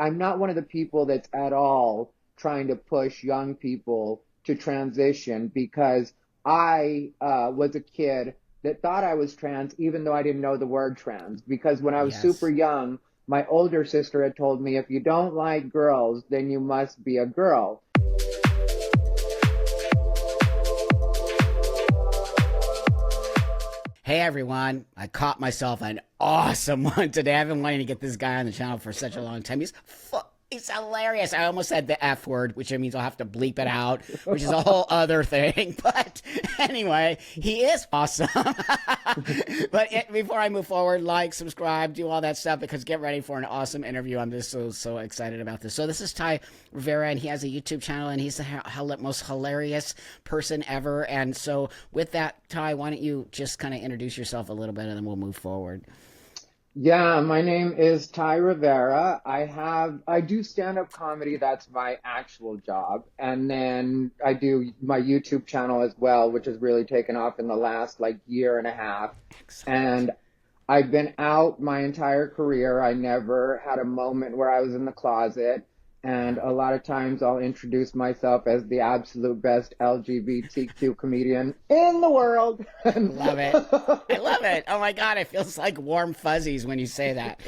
I'm not one of the people that's at all trying to push young people to transition because I was a kid that thought I was trans, even though I didn't know the word trans. Because when I was super Yes. young, my older sister had told me, if you don't like girls, then you must be a girl. Hey everyone, I caught myself an awesome one today. I've been wanting to get this guy on the channel for such a long time. He's hilarious. I almost said the F word, which means I'll have to bleep it out, which is a whole other thing. But anyway, he is awesome. But before I move forward, like, subscribe, do all that stuff, because get ready for an awesome interview. I'm just so excited about this. So this is Ty Rivera, and he has a YouTube channel, and he's the most hilarious person ever. And so with that, Ty, why don't you just kind of introduce yourself a little bit, and then we'll move forward. Yeah, my name is Ty Rivera. I do stand-up comedy. That's my actual job. And then I do my YouTube channel as well, which has really taken off in the last like year and a half. Excellent. And I've been out my entire career. I never had a moment where I was in the closet. And a lot of times I'll introduce myself as the absolute best LGBTQ comedian in the world. Love it. I love it. Oh my God, it feels like warm fuzzies when you say that.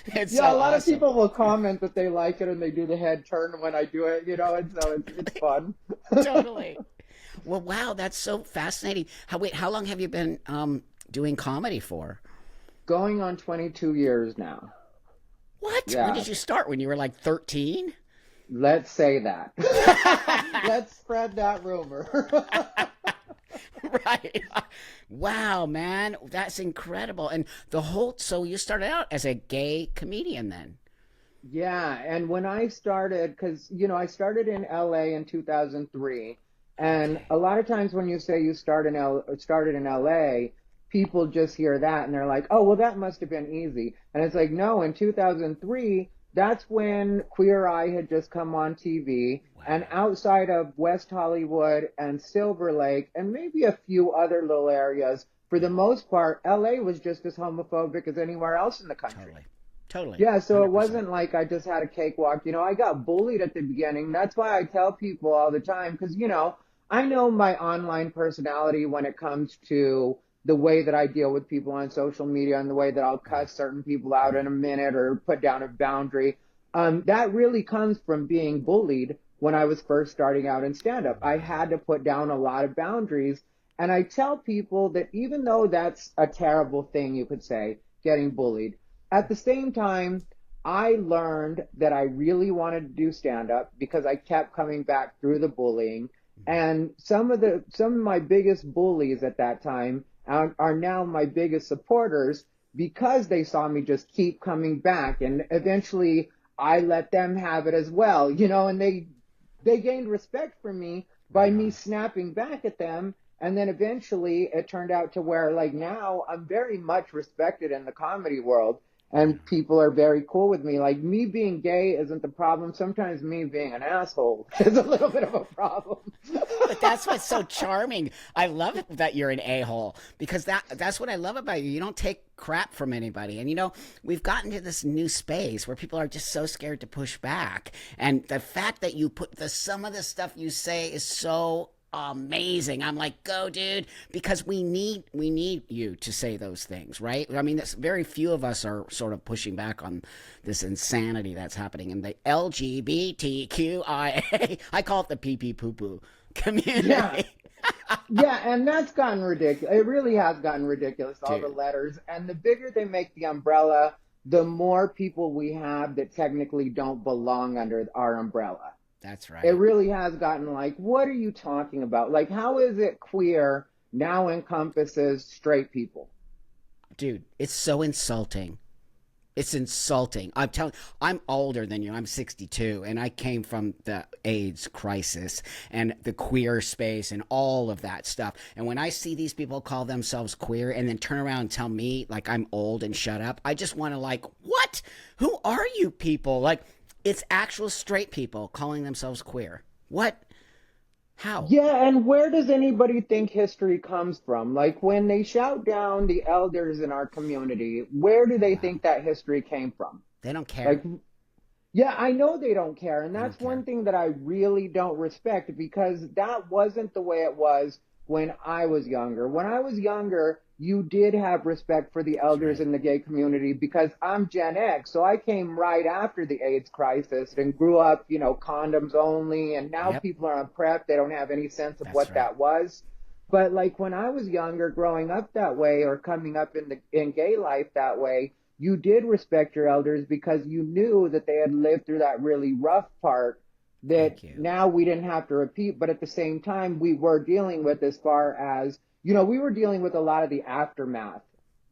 It's Yeah, so a lot of awesome. people will comment that they like it and they do the head turn when I do it, and so it's fun. Totally. Well, wow, that's so fascinating. How long have you been doing comedy for? Going on 22 years now. What? When Yeah, did you start? When you were like 13? let's say that. Let's spread that rumor. Right. Wow, man, that's incredible. And so you started out as a gay comedian then? Yeah, and when I started, because I started in LA in 2003, and Okay. a lot of times when you say you started in LA, people just hear that and they're like, "Oh, well, that must have been easy." And it's like, no, in 2003, that's when Queer Eye had just come on TV, and Wow. outside of West Hollywood and Silver Lake and maybe a few other little areas, for the most part, LA was just as homophobic as anywhere else in the country. Totally. Totally. Yeah, so it 100%. wasn't like I just had a cakewalk. I got bullied at the beginning. That's why I tell people all the time, because, I know my online personality when it comes to the way that I deal with people on social media and the way that I'll Right. cuss certain people out in a minute or put down a boundary. That really comes from being bullied when I was first starting out in stand up. I had Wow. to put down a lot of boundaries. And I tell people that even though that's a terrible thing, you could say, getting bullied, at the same time, I learned that I really wanted to do stand up because I kept coming back through the bullying. Mhm. And some of my biggest bullies at that time are now my biggest supporters because they saw me just keep coming back. And eventually I let them have it as well, and they gained respect for me by Right me on. snapping back at them. And then eventually it turned out to where like now I'm very much respected in the comedy world Right and on. people are very cool with me. Like me being gay isn't the problem. Sometimes me being an asshole is a little bit of a problem. But that's what's so charming. I love it that you're an a-hole, because that's what I love about you. You don't take crap from anybody. And we've gotten to this new space where people are just so scared to push back. And the fact that you put some of the stuff you say is so amazing. I'm like, go, dude, because we need you to say those things, right? I mean, very few of us are sort of pushing back on this insanity that's happening in the LGBTQIA. I call it the pee pee poo poo Yeah. community. Yeah, and that's gotten ridiculous. It really has gotten ridiculous, all the Dude, letters. And the bigger they make the umbrella, the more people we have that technically don't belong under our umbrella. that's It right. really has gotten like, what are you talking about? Like, how is it queer now encompasses straight people? Dude, it's so insulting. It's insulting. I'm older than you. I'm 62, and I came from the AIDS crisis and the queer space and all of that stuff. And when I see these people call themselves queer and then turn around and tell me like I'm old and shut up, I just want to like, what? Who are you people? Like, it's actual straight people calling themselves queer. What? How? Yeah, and where does anybody think history comes from? Like when they shout down the elders in our community, where do they Wow. think that history came from? They don't care. Like, yeah, I know they don't care. And They don't that's care. one thing that I really don't respect because that wasn't the way it was when I was younger. When I was younger, you did have respect for the That's elders right. in the gay community because I'm Gen X. So I came right after the AIDS crisis and grew up, condoms only. And now Yep. people are on PrEP. They don't have any sense of That's what right. that was. But like when I was younger, growing up that way or coming up in gay life that way, you did respect your elders because you knew that they had lived through that really rough part that Thank you. now we didn't have to repeat. But at the same time, we were dealing with as far as, we were dealing with a lot of the aftermath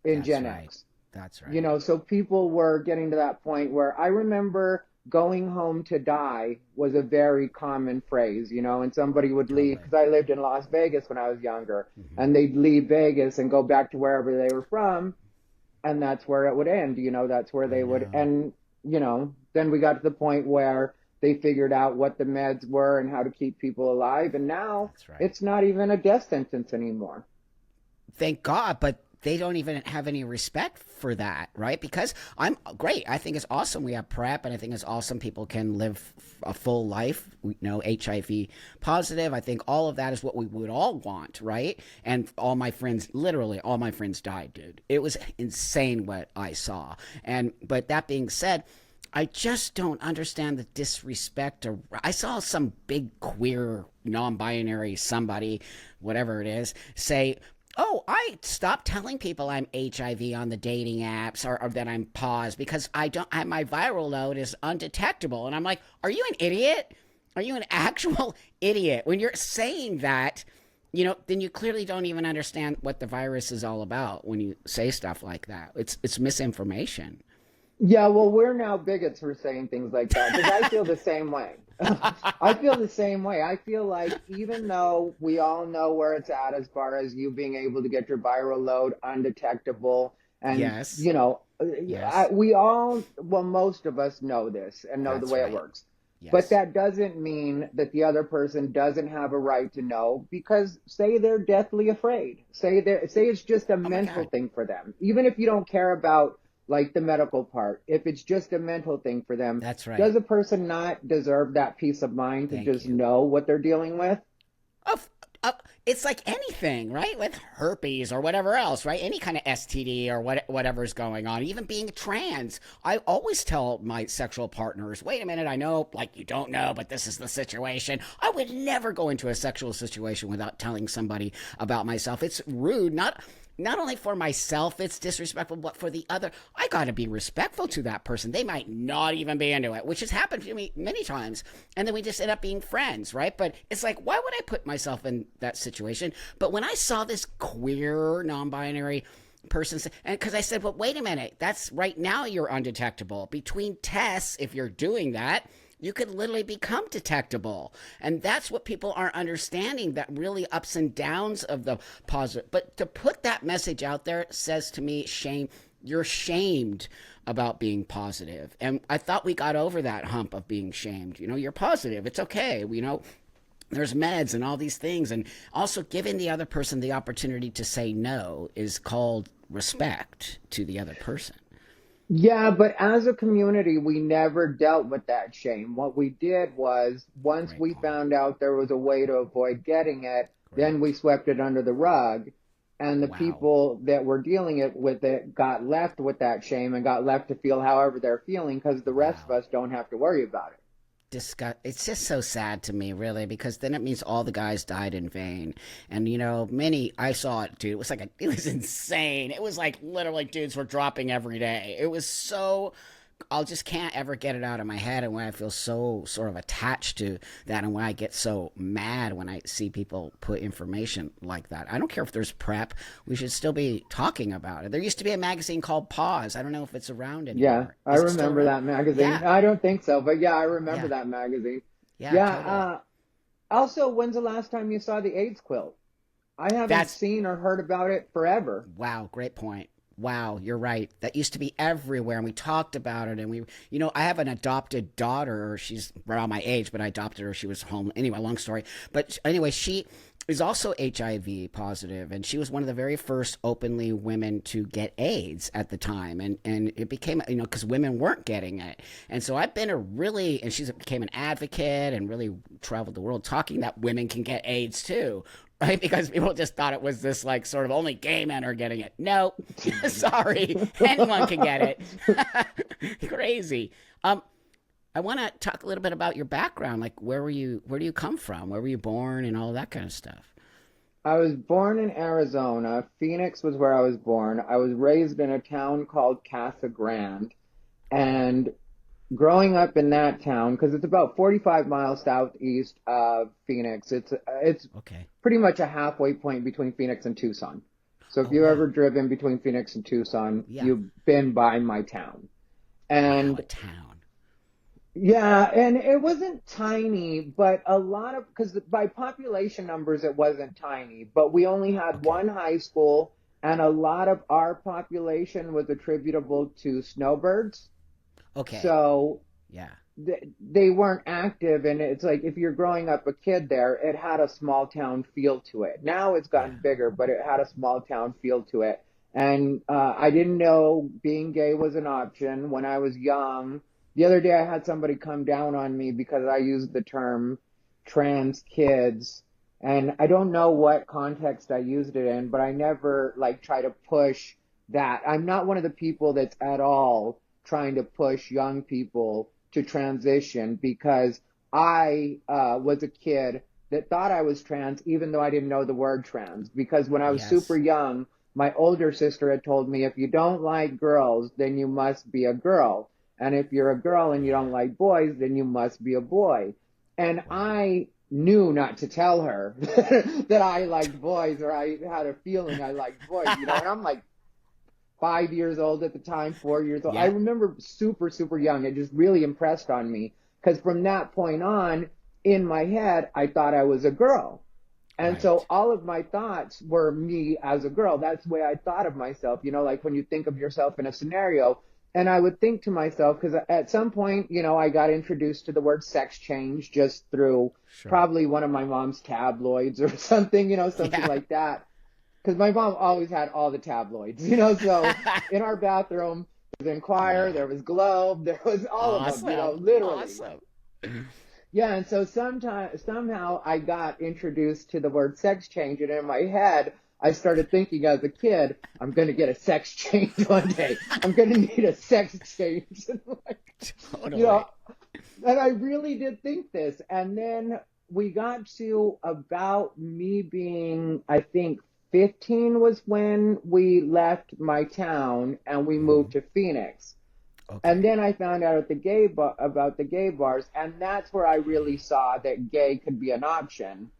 in That's Gen right. X. That's right. So people were getting to that point where I remember going home to die was a very common phrase, and somebody would leave Totally. because I lived in Las Vegas when I was younger Hmm. and they'd leave Vegas and go back to wherever they were from and that's where it would end. That's where I they would, know. and then we got to the point where they figured out what the meds were and how to keep people alive, and now That's right. it's not even a death sentence anymore. Thank God, but they don't even have any respect for that, right? Because I'm great. I think it's awesome we have PrEP, and I think it's awesome people can live a full life, HIV positive. I think all of that is what we would all want, right? And all my friends, literally all my friends died, dude. It was insane what I saw. But that being said, I just don't understand the disrespect. I saw some big queer, non-binary somebody, whatever it is, say, "Oh, I stopped telling people I'm HIV on the dating apps or that I'm paused because my viral load is undetectable." And I'm like, "Are you an idiot? Are you an actual idiot? When you're saying that, then you clearly don't even understand what the virus is all about when you say stuff like that. It's misinformation." Yeah, well, we're now bigots for saying things like that because I feel the same way. I feel the same way. I feel like even though we all know where it's at as far as you being able to get your viral load undetectable, and Yes. Yes. well, most of us know this and know the That's way it right. works. But Yes. that doesn't mean that the other person doesn't have a right to know because say they're deathly afraid. Say it's just a Oh my mental God. thing for them. Even if you don't care about like the medical part, if it's just a mental thing for them, That's does right. a person not deserve that peace of mind to Thank just you. know what they're dealing with? Of, it's like anything, right? With herpes or whatever else, right? Any kind of STD or whatever's going on, even being trans. I always tell my sexual partners, wait a minute, I know, like, you don't know, but this is the situation. I would never go into a sexual situation without telling somebody about myself. It's rude, not only for myself, it's disrespectful, but for the other. I got to be respectful to that person. They might not even be into it, which has happened to me many times. And then we just end up being friends, right? But it's like, why would I put myself in that situation? But when I saw this queer, non binary person, and because I said, well, wait a minute, that's right now you're undetectable. Between tests, if you're doing that, you could literally become detectable. And that's what people aren't understanding, that really ups and downs of the positive. But to put that message out there says to me, shame. You're shamed about being positive. And I thought we got over that hump of being shamed. You're positive. It's okay. There's meds and all these things. And also giving the other person the opportunity to say no is called respect to the other person. Yeah, but as a community, we never dealt with that shame. What we did was once Great we point. found out there was a way to avoid getting it, then we Great. swept it under the rug. And the Wow. people that were dealing it with it got left with that shame and got left to feel however they're feeling because the rest of Wow. us don't have to worry about it. It's just so sad to me, really, because then it means all the guys died in vain. And many, I saw it, dude. It was insane. It was like literally dudes were dropping every day. It was so, I just can't ever get it out of my head. And when I feel so sort of attached to that, and when I get so mad when I see people put information like that, I don't care if there's PrEP. We should still be talking about it. There used to be a magazine called Pause. I don't know if it's around Yeah, anymore. I Is it still remember around? that magazine. Yeah. I don't think so, but yeah, I remember Yeah. that magazine. Yeah. Yeah, Totally. also, when's the last time you saw the AIDS quilt? I haven't That's seen or heard about it forever. Wow. Great point. Wow, you're right. That used to be everywhere, and we talked about it. And I have an adopted daughter. She's around my age, but I adopted her. She was home. Anyway, long story. But anyway, she is also HIV positive, and she was one of the very first openly women to get AIDS at the time. And it became, because women weren't getting it. And so I've been and she became an advocate and really traveled the world talking that women can get AIDS too, right? Because people just thought it was this like sort of only gay men are getting it. No, sorry, anyone can get it. Crazy. I want to talk a little bit about your background. Like, where do you come from? Where were you born, and all that kind of stuff? I was born in Arizona. Phoenix was where I was born. I was raised in a town called Casa Grande. And growing up in that town, because it's about 45 miles southeast of Phoenix, it's Okay. pretty much a halfway point between Phoenix and Tucson. So if Oh you've wow. ever driven between Phoenix and Tucson, Yeah. you've been by my town. Wow, a And town. yeah, and it wasn't tiny, but because by population numbers, it wasn't tiny, but we only had Okay. one high school, and a lot of our population was attributable to snowbirds. Okay. So Yeah. they weren't active, and it's like if you're growing up a kid there, it had a small town feel to it. Now it's Yeah. gotten bigger, but it had a small town feel to it. And I didn't know being gay was an option when I was young. The other day I had somebody come down on me because I used the term trans kids, and I don't know what context I used it in, but I never like try to push that. I'm not one of the people that's at all trying to push young people to transition, because I was a kid that thought I was trans even though I didn't know the word trans. Because when I was super Yes. young, my older sister had told me, if you don't like girls, then you must be a girl. And if you're a girl and you don't Yeah. like boys, then you must be a boy. And Wow. I knew not to tell her that I liked boys, or I had a feeling I liked boys, and I'm like 5 years old at the time, 4 years old. I Yeah. remember super, super young. It just really impressed on me, because from that point on, in my head, I thought I was a girl. And so Right. all of my thoughts were me as a girl. That's the way I thought of myself, like when you think of yourself in a scenario. And I would think to myself, because at some point, I got introduced to the word sex change just through Sure. probably one of my mom's tabloids or something, something Yeah. like that. Because my mom always had all the tabloids, so in our bathroom, there was Enquirer, there Wow. was Globe, there was all of them, Awesome. literally. Awesome. Yeah, and so somehow I got introduced to the word sex change, and in my head, I started thinking as a kid, I'm going to get a sex change one day. I'm going to need a sex change. you know, Totally. and I really did think this. And then we got to about me being, I think, 15 was when we left my town and we moved Hmm. to Phoenix. And Okay. then I found out at about the gay bars, and that's where I really saw that gay could be an option.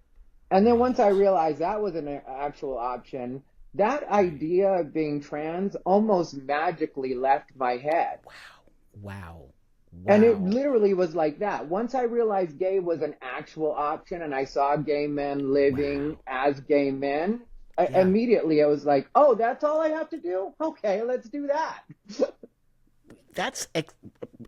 And then once I Right. realized that was an actual option, that Right. idea of being trans almost magically left my head. Wow. And it Wow. literally was like that. Once I realized gay was an actual option and I saw gay men living Wow. as gay men, Yeah. immediately I was like, oh, that's all I have to do? Okay, let's do that. That's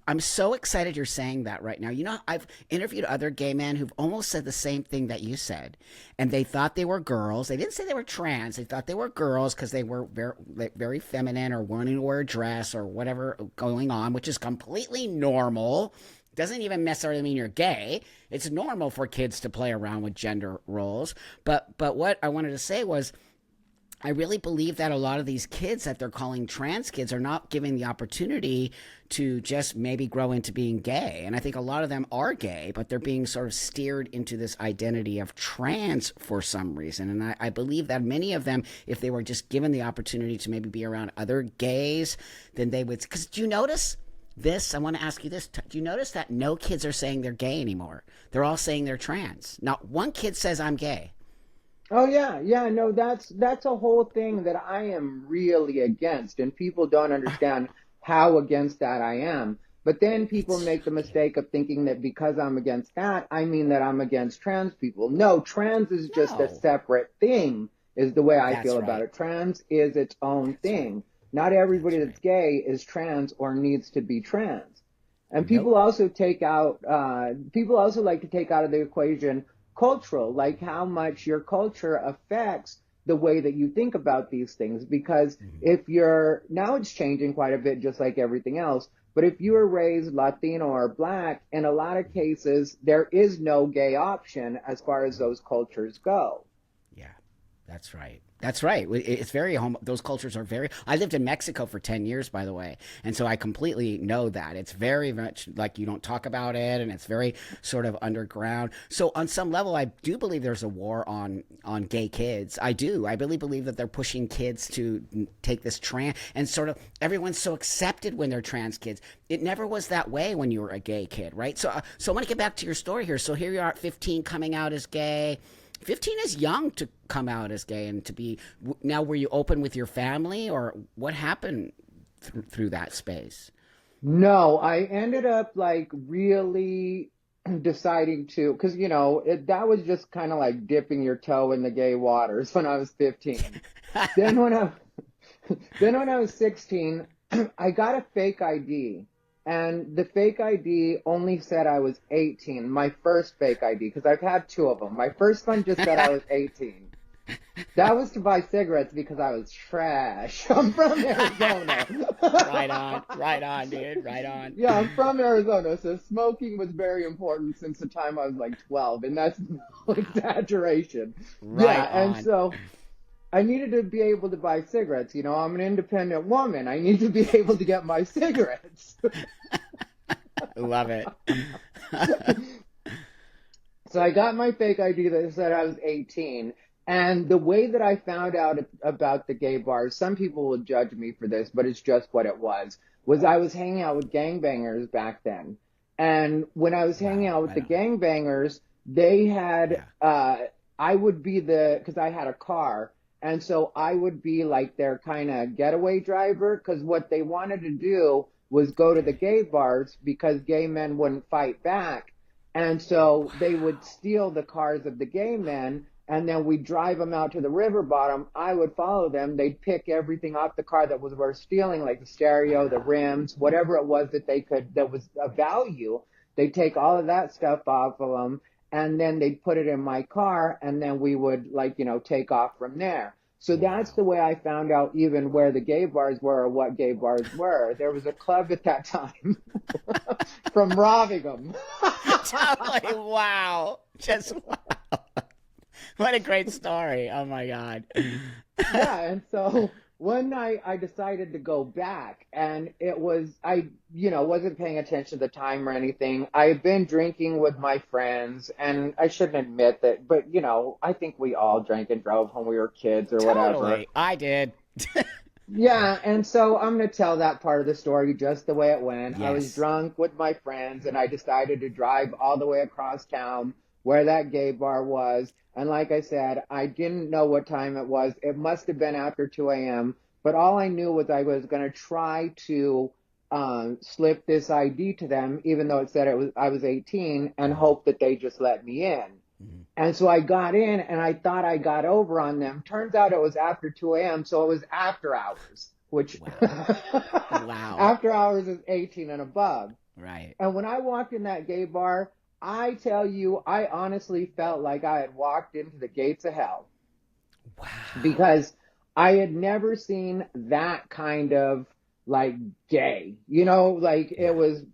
I'm so excited you're saying that right now. I've interviewed other gay men who've almost said the same thing that you said, and they thought they were girls. They didn't say they were trans. They thought they were girls because they were very, very feminine or wanting to wear a dress or whatever going on, which is completely normal. Doesn't even necessarily mean you're gay. It's normal for kids to play around with gender roles. But what I wanted to say was, I really believe that a lot of these kids that they're calling trans kids are not given the opportunity to just maybe grow into being gay. And I think a lot of them are gay, but they're being sort of steered into this identity of trans for some reason. And I believe that many of them, if they were just given the opportunity to maybe be around other gays, then they would. Because do you notice this? I want to ask you this. Do you notice that no kids are saying they're gay anymore? They're all saying they're trans. Not one kid says I'm gay. Oh yeah, yeah, no, that's a whole thing that I am really against, and people don't understand how against that I am. But then people It's make the shocking. mistake of thinking that because I'm against that, I mean that I'm against trans people. No, trans is just a No, separate thing, is the way I that's feel about right. it. Trans is its own That's right. thing. Not everybody That's that's right. gay is trans or needs to be trans. And Nope. people also like to take out of the equation cultural, like how much your culture affects the way that you think about these things. Because Hmm. if you're, now it's changing quite a bit, just like everything else. But if you were raised Latino or Black, in a lot of cases, there is no gay option as far as those cultures go. Yeah, that's right. That's right. It's very home. Those cultures are very. I lived in Mexico for 10 years, by the way, and so I completely know that it's very much like you don't talk about it, and it's very sort of underground. So on some level, I do believe there's a war on gay kids. I do. I really believe that they're pushing kids to take this trans and sort of everyone's so accepted when they're trans kids. It never was that way when you were a gay kid, right? So I want to get back to your story here. So here you are at 15, coming out as gay. 15 is young to come out as gay and to be. Now, were you open with your family, or what happened through that space? No, I ended up like really deciding to, because that was just kind of like dipping your toe in the gay waters when I was 15. Then when I then when I was 16, I got a fake ID. And the fake ID only said I was 18, my first fake ID, because I've had two of them. My first one just said I was 18. That was to buy cigarettes because I was trash. I'm from Arizona. Right on, dude, right on. Yeah, I'm from Arizona, so smoking was very important since the time I was like 12, and that's no Wow, exaggeration. Yeah, right and on. so I needed to be able to buy cigarettes. I'm an independent woman. I need to be able to get my cigarettes. Love it. So I got my fake ID that said I was 18. And the way that I found out about the gay bars, some people will judge me for this, but it's just what it was I was hanging out with gangbangers back then. And when I was hanging Wow, out with right the on. gangbangers, they had, Yeah. I would be because I had a car. And so I would be like their kind of getaway driver, because what they wanted to do was go to the Okay. gay bars because gay men wouldn't fight back. And so they would Wow. steal the cars of the gay men, and then we'd drive them out to the river bottom. I would follow them. They'd pick everything off the car that was worth stealing, like the stereo, the Wow. rims, whatever it was that was of value. They'd take all of that stuff off of them, and then they'd put it in my car, and then we would, like, take off from there. So that's Wow. the way I found out even where the gay bars were or what gay bars were. There was a club at that time from robbing them. Totally. Wow. Just wow. What a great story. Oh my God. Yeah, and so one night I decided to go back, and wasn't paying attention to the time or anything. I had been drinking with my friends, and I shouldn't admit that, but I think we all drank and drove when we were kids or whatever. Totally. I did. Yeah, and so I'm going to tell that part of the story just the way it went. I was Yes. drunk with my friends, and I decided to drive all the way across town where that gay bar was. And like I said, I didn't know what time it was. It must have been after 2 a.m. But all I knew was I was going to try to slip this ID to them, even though it said I was 18, and Hmm. hope that they just let me in. Hmm. And so I got in and I thought I got over on them. Turns out it was after 2 a.m., so it was after hours, which Wow. Wow. after hours is 18 and above. Right. And when I walked in that gay bar, I tell you, I honestly felt like I had walked into the gates of hell, Wow. because I had never seen that kind of like gay. Like it Yeah. was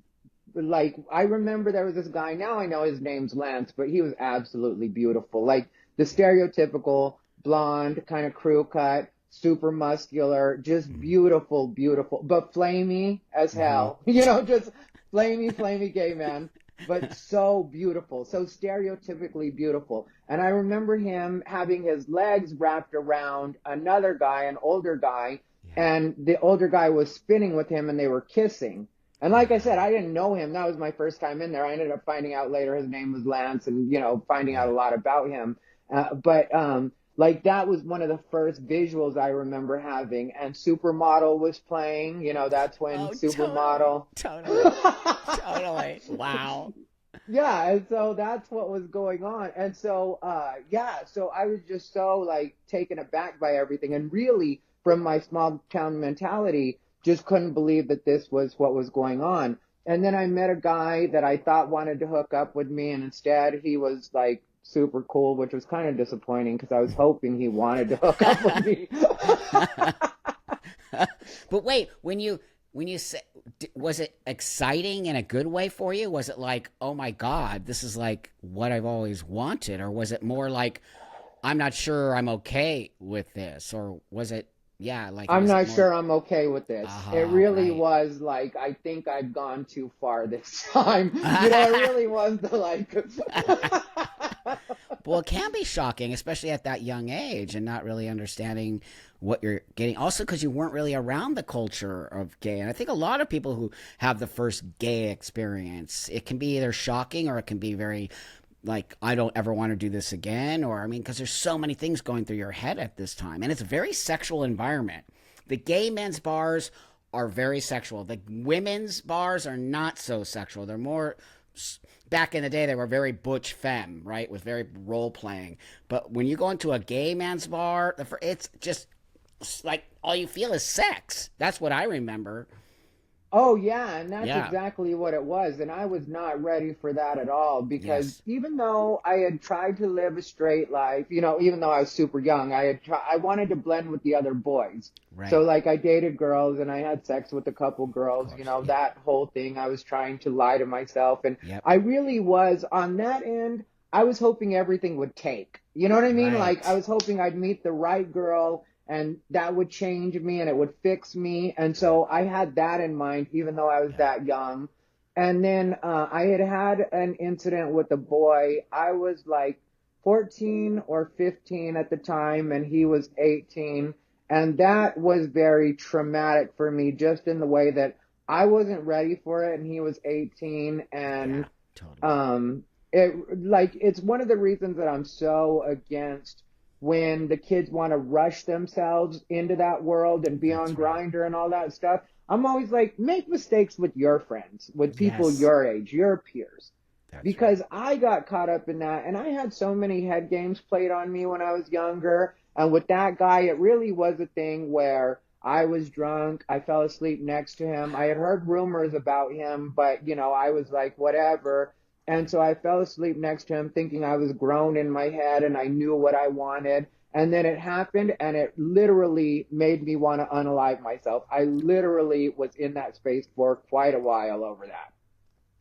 like, I remember there was this guy, now I know his name's Lance, but he was absolutely beautiful. Like the stereotypical blonde, kind of crew cut, super muscular, just Hmm. beautiful, beautiful, but flamey as Hmm. hell. Just flamey gay man, but so beautiful, so stereotypically beautiful. And I remember him having his legs wrapped around another guy, an older guy, Yeah. and the older guy was spinning with him and they were kissing. And like I said, Wow. I didn't know him. That was my first time in there. I ended up finding out later his name was Lance, and finding out Yeah. a lot about him. But like that was one of the first visuals I remember having. And Supermodel was playing. That's when Oh, totally. Supermodel. Totally. Totally. Wow. Yeah, and so that's what was going on. And so yeah, so I was just so like taken aback by everything. And really, from my small town mentality, just couldn't believe that this was what was going on. And then I met a guy that I thought wanted to hook up with me, and instead he was like super cool, which was kind of disappointing because I was hoping he wanted to hook up with me. But wait, when you say, was it exciting in a good way for you? Was it like, oh my God, this is like what I've always wanted? Or was it more like, I'm not sure I'm okay with this? Or was it, yeah, like, I'm was it not more, sure I'm okay with this. It really right. was like, I think I've gone too far this time. It really was the like, Well, it can be shocking, especially at that young age and not really understanding what you're getting. Also, because you weren't really around the culture of gay. And I think a lot of people who have the first gay experience, it can be either shocking or it can be very like, I don't ever want to do this again. Or, I mean, because there's so many things going through your head at this time. And it's a very sexual environment. The gay men's bars are very sexual. The women's bars are not so sexual. They're more, back in the day, they were very butch femme, right? With very role playing. But when you go into a gay man's bar, it's just like all you feel is sex. That's what I remember. oh yeah, and that's Yeah. exactly what it was. And I was not ready for that at all because Yes. even though I had tried to live a straight life, even though I was super young, I wanted to blend with the other boys. So Right. like I dated girls and I had sex with a couple Of girls, course. Yeah. that whole thing. I was trying to lie to myself, and Yep. I really was on that end. I was hoping everything would take. You know what I mean? Like I Right. was hoping I'd meet the right girl and that would change me and it would fix me. And Yep. so I had that in mind, even though I was Yep. that young. And then I had had an incident with a boy. I was like 14 or 15 at the time, and he was 18. And that was very traumatic for me, just in the way that I wasn't ready for it, and he was 18. Yeah. And Totally. um, it's one of the reasons that I'm so against when the kids want to rush themselves into that world and be on That's right. Grinder and all that stuff. I'm always like, make mistakes with your friends, with people Yes. your age, your peers. That's right. Because I got caught up in that, and I had so many head games played on me when I was younger. And with that guy, it really was a thing where I was drunk. I fell asleep next to him. I had heard rumors about him, but I was like, whatever. And Yep. so I fell asleep next to him thinking I was grown in my head and I knew what I wanted. And then it happened and it literally made me want to unalive myself. I literally was in that space for quite a while over that.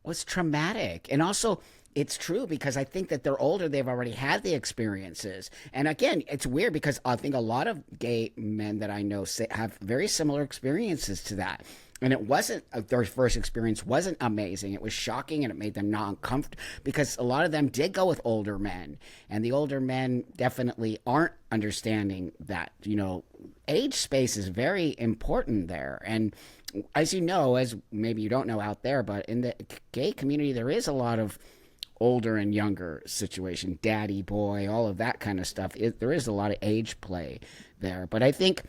Was traumatic. And also, it's true because I think that they're older. They've already had the experiences. And again, it's weird because I think a lot of gay men that I know have very similar experiences to that. And it wasn't, their first experience wasn't amazing. It was shocking and it made them not uncomfortable because a lot of them did go with older men. And the older men definitely aren't understanding that, age space is very important there. And as you know, as maybe you don't know out there, but in the gay community, there is a lot of older and younger situation, daddy boy, all of that kind of stuff. There is a lot of age play there. But I think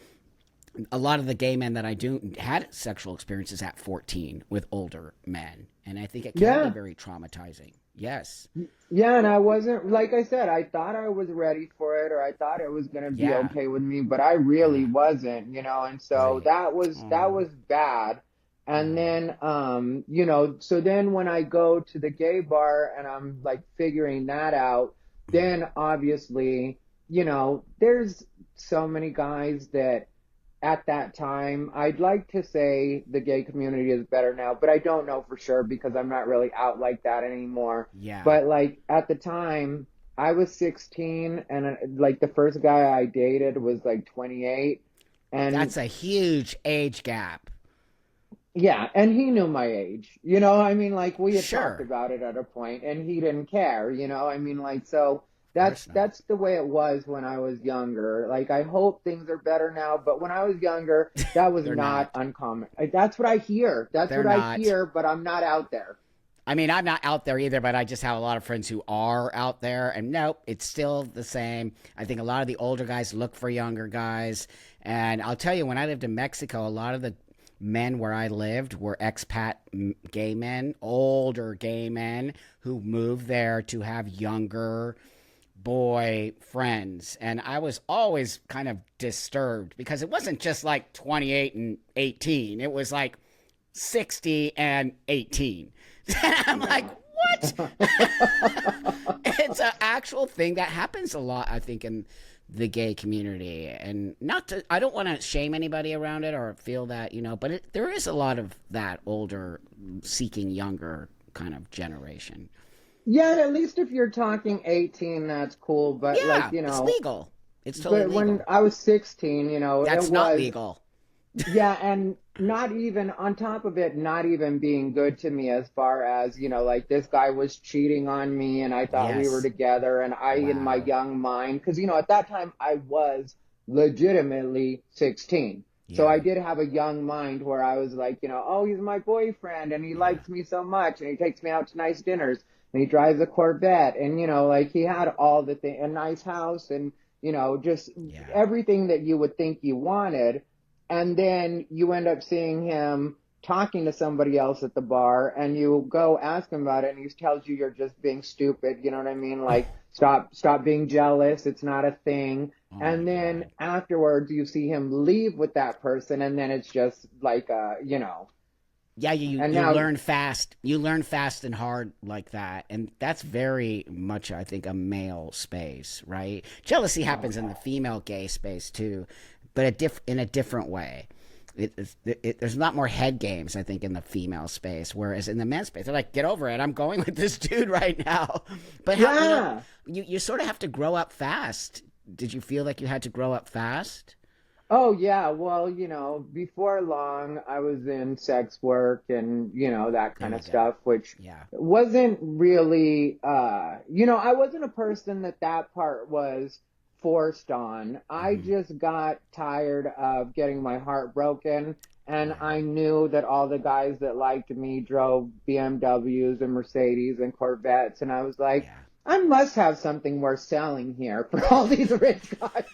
a lot of the gay men that I do had sexual experiences at 14 with older men. And I think it can be Yeah. very traumatizing. Yes. Yeah, and I wasn't, like I said, I thought I was ready for it or I thought it was going to be Yeah. okay with me, but I really wasn't. And so Right. that was Oh, bad. And oh, then so then when I go to the gay bar and I'm like figuring that out, then obviously, there's so many guys that at that time. I'd like to say the gay community is better now, but I don't know for sure because I'm not really out like that anymore. yeah. But like at the time, I was 16 and like the first guy I dated was like 28. And That's a huge age gap. yeah, and he knew my age. I mean, like we had talked Sure. about it at a point, and he didn't care. I mean, like so Of that's course not. that's the way it was when I was younger. Like I hope things are better now, but when I was younger, that was They're not not. uncommon. That's what I hear. That's They're what I not. hear, but I'm not out there. I mean, I'm not out there either, but I just have a lot of friends who are out there, and nope, it's still the same. I think a lot of the older guys look for younger guys. And I'll tell you, when I lived in Mexico, a lot of the men where I lived were expat gay men, older gay men who moved there to have younger boy friends, and I was always kind of disturbed because it wasn't just like 28 and 18, it was like 60 and 18. I'm like, what? It's an actual thing that happens a lot, I think, in the gay community. And not to, I don't want to shame anybody around it or feel that, but there is a lot of that older seeking younger kind of generation. Yeah, at least if you're talking 18, that's cool. But Yeah, it's legal. It's totally but when legal. I was 16, it That's not was, legal. yeah, and not even on top of it, not even being good to me as far as, like this guy was cheating on me and I thought we were Yes. together and I, in my Wow. young mind, because, at that time I was legitimately 16. So I Yeah. did have a young mind where I was like, oh, he's my boyfriend and he Yeah. likes me so much and he takes me out to nice dinners and he drives a Corvette and, like he had all the thing, a nice house and, just Yeah. everything that you would think you wanted. And then you end up seeing him talking to somebody else at the bar and you go ask him about it and he tells you you're just being stupid. You know what I mean? Like, stop being jealous. It's not a thing. Oh my And then God. afterwards you see him leave with that person and then it's just like, Yeah, you and you now, learn fast. You learn fast and hard like that, and that's very much, I think, a male space, right? Jealousy oh happens in the God. female gay space too, but in a different way. There's a lot more head games, I think, in the female space, whereas in the men's space, they're like, "Get over it. I'm going with this dude right now." But how Yeah. you sort of have to grow up fast. Did you feel like you had to grow up fast? Oh yeah, well, before long I was in sex work and, that There kind we of go. stuff, which Yeah. wasn't really I wasn't a person that part was forced on. I Hmm. just got tired of getting my heart broken and I Yeah. knew that all the guys that liked me drove BMWs and Mercedes and Corvettes and I was like, Yeah. I must have something worth selling here for all these rich guys.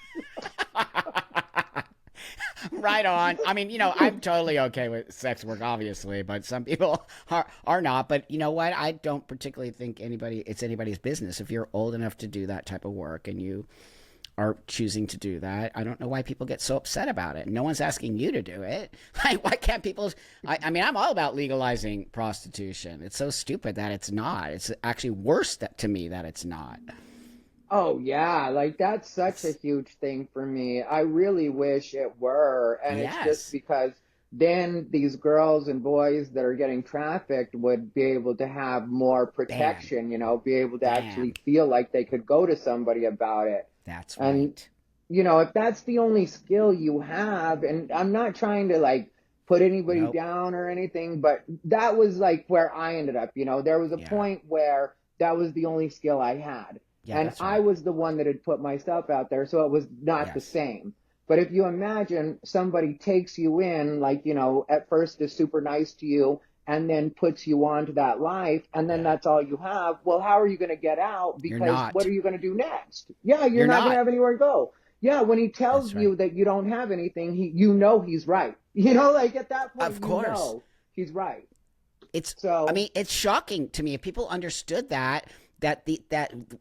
Right on. I mean, I'm totally okay with sex work, obviously, but some people are not. But you know what? I don't particularly think it's anybody's business. If you're old enough to do that type of work and you are choosing to do that, I don't know why people get so upset about it. No one's asking you to do it. Like, why can't people? I mean, I'm all about legalizing prostitution. It's so stupid that it's not. It's actually worse to me that it's not. Oh yeah, like that's such a It's huge thing for me. I really wish it were. And it's just yes. because then these girls and boys that are getting trafficked would be able to have more Bam. protection, be able to actually Bam. feel like they could go to somebody about it. That's And, right. if that's the only skill you have, and I'm not trying to like put anybody Nope. down or anything, but that was like where I ended up, there was a Yeah. point where that was the only skill I had. Yeah, And that's I right. was the one that had put myself out there, so it was not the Yes. same. But if you imagine somebody takes you in, like, at first is super nice to you and then puts you on to that life, and then Yeah. that's all you have, well, how are you going to get out? You're Because what not. are you going to do next? Yeah, you're You're not going to not. have anywhere to go. Yeah, when he That's tells right. you that you don't have anything, he's right. Like at that point, Of course. he's right. It's I So, mean, it's shocking to me if people understood that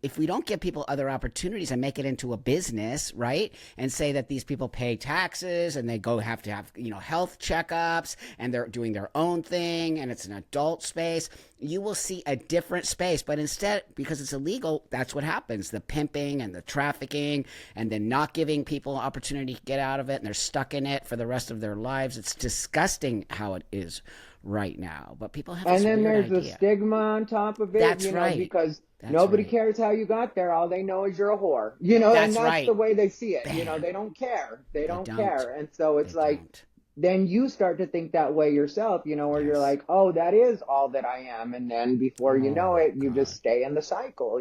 if we don't give people other opportunities and make it into a business, right? And say that these people pay taxes and they have to have, health checkups and they're doing their own thing and it's an adult space, you will see a different space. But instead, because it's illegal, that's what happens. The pimping and the trafficking and then not giving people an opportunity to get out of it and they're stuck in it for the rest of their lives. It's disgusting how it is right now. But people have and this then weird there's the idea. stigma on top of it, That's right. because That's nobody right. cares how you got there. All they know is you're a whore, and That's that's the right. way they see it. Bam. They don't care. They They don't don't. care. And so They it's like, don't. then you start to think that way yourself, where you're Yes. like, oh, that is all that I am. And then before you know Oh it, you just God. stay in the cycle.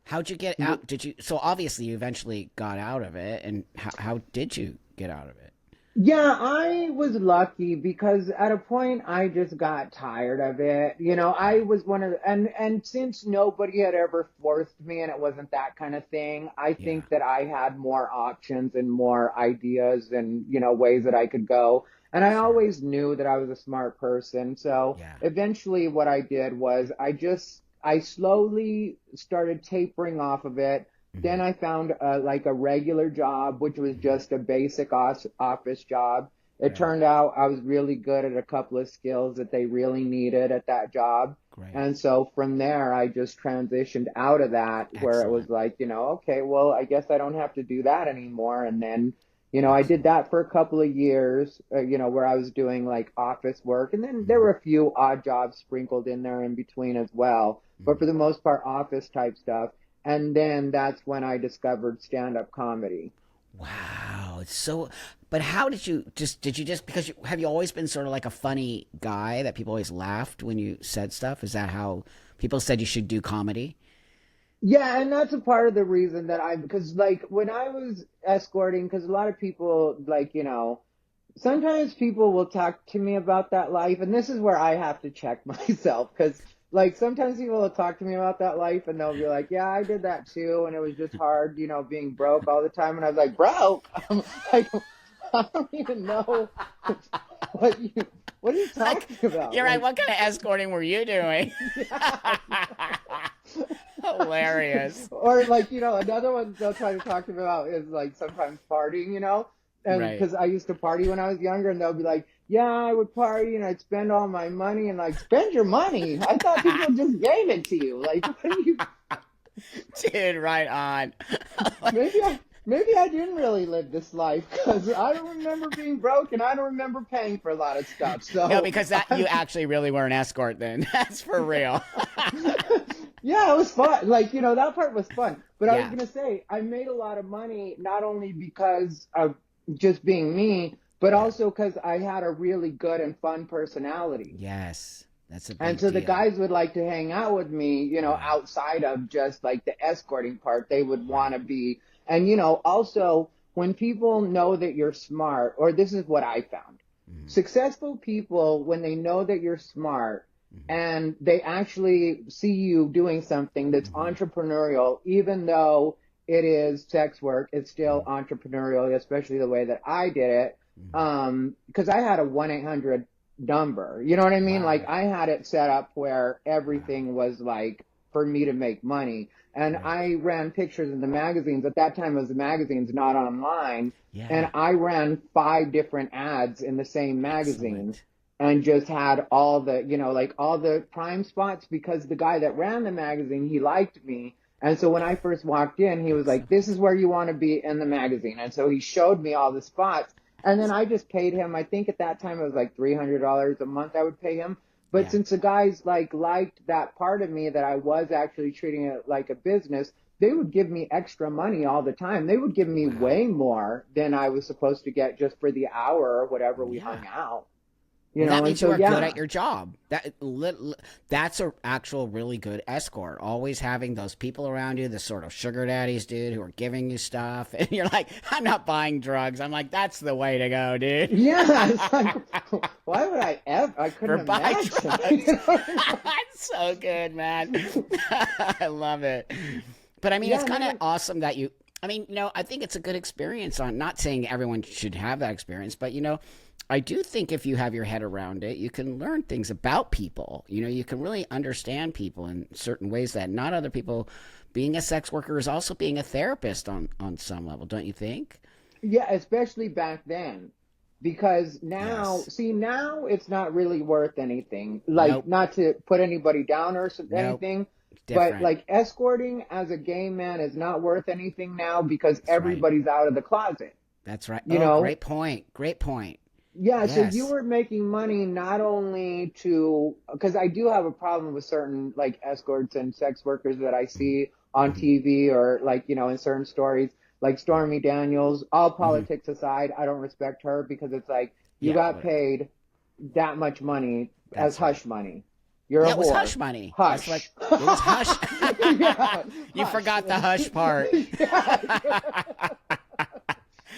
How'd you get out? Did you? So obviously you eventually got out of it, and how did you get out of it? Yeah, I was lucky because at a point I just got tired of it. I Yeah. was one of and since nobody had ever forced me and it wasn't that kind of thing, I Yeah. think that I had more options and more ideas and, ways that I could go. And I Sure. always knew that I was a smart person. So Yeah. eventually what I did was I slowly started tapering off of it Then I found like a regular job, which was just a basic office job. It Right. turned out I was really good at a couple of skills that they really needed at that job. Great. And so from there, I just transitioned out of that where it was Excellent. like, okay, well, I guess I don't have to do that anymore. And then, I did Excellent. that for a couple of years, where I was doing like office work. And then there were a few odd jobs sprinkled in there in between as well. But for the most part, office type stuff. And then that's when I discovered stand-up comedy. Wow, it's so. But how did you just? Did you just because have you always been sort of like a funny guy that people always laughed when you said stuff? Is that how people said you should do comedy? Yeah, and that's a part of the reason that because like when I was escorting, because a lot of people like, sometimes people will talk to me about that life, and this is where I have to check myself, because like sometimes people will talk to me about that life and they'll be like, yeah, I did that too, and it was just hard, being broke all the time. And I was like, broke? Like, I don't even know what you what are you Like, talking about? you're right. Like, What kind of escorting were you doing? yeah. Hilarious. Or like, another one they'll try to talk to me about is like sometimes partying, and Right. because I used to party when I was younger, and they'll be like, yeah, I would party and I'd spend all my money, and like, spend your money. I thought people just gave it to you. Like, what do you, Dude, right on. maybe I didn't really live this life because I don't remember being broke and I don't remember paying for a lot of stuff. No, So, because that you actually really were an escort then. That's for real. yeah, it was fun. Like, that part was fun. But I was Yeah. gonna say, I made a lot of money not only because of just being me, but Yeah. also because I had a really good and fun personality. Yes. That's a And big so the deal. guys would like to hang out with me, Right. outside of just like the escorting part. They would want Right. to be, and also when people know that you're smart, or this is what I found. Mm-hmm. Successful people, when they know that you're smart Mm-hmm. and they actually see you doing something that's Mm-hmm. entrepreneurial, even though it is sex work, it's still Mm-hmm. entrepreneurial, especially the way that I did it. Mm-hmm. Because I had a 1-800 number. You know what I mean? Like Wow. I had it set up where Wow. everything was like for me to make money. And Great. I ran pictures in the magazines. At that time, it was the magazines, not online. And Yeah. I ran 5 different ads in the same magazine Excellent. and just had all the, like all the prime spots because the guy that ran the magazine, he liked me. And so when I first walked in, he was like, Excellent. this is where you want to be in the magazine. And so he showed me all the spots. And then I just paid him, I think at that time it was like $300 a month I would pay him. But Yeah. since the guys like liked that part of me that I was actually treating it like a business, they would give me extra money all the time. They would give me Wow. way more than I was supposed to get just for the hour or whatever we Yeah. hung out. Well, that And means you so are good yeah. at your job. That's a actual really good escort. Always having those people around you, the sort of sugar daddies, dude, who are giving you stuff, and you're like, I'm not buying drugs. I'm like, that's the way to go, dude. Yeah, it's like why would I ever I For couldn't buy imagine. drugs. That's so good, man. I love it. But I mean, Yeah, it's and kind of then awesome that you. I mean, I think it's a good experience. On not saying everyone should have that experience, but I do think if you have your head around it, you can learn things about people. You can really understand people in certain ways that not other people. Being a sex worker is also being a therapist on some level, don't you think? yeah, especially back then. Because now, Yes. see, now it's not really worth anything. Like, Nope. not to put anybody down or Nope. anything, but Different. like escorting as a gay man is not worth anything now because That's right. everybody's out of the closet. That's right. You Oh, know, great point. Great point. yeah, so you Yes. were making money not only to, because I do have a problem with certain like escorts and sex workers that I see on Mm-hmm. TV or like, in certain stories, like Stormy Daniels, all Mm-hmm. politics aside, I don't respect her because it's like you Yeah. got Whatever. paid that much money as That's right. hush money. You're a Yeah, it was whore. hush money. That's what Hush. it was. Hush. Yeah, You hush. forgot the hush part. Yeah.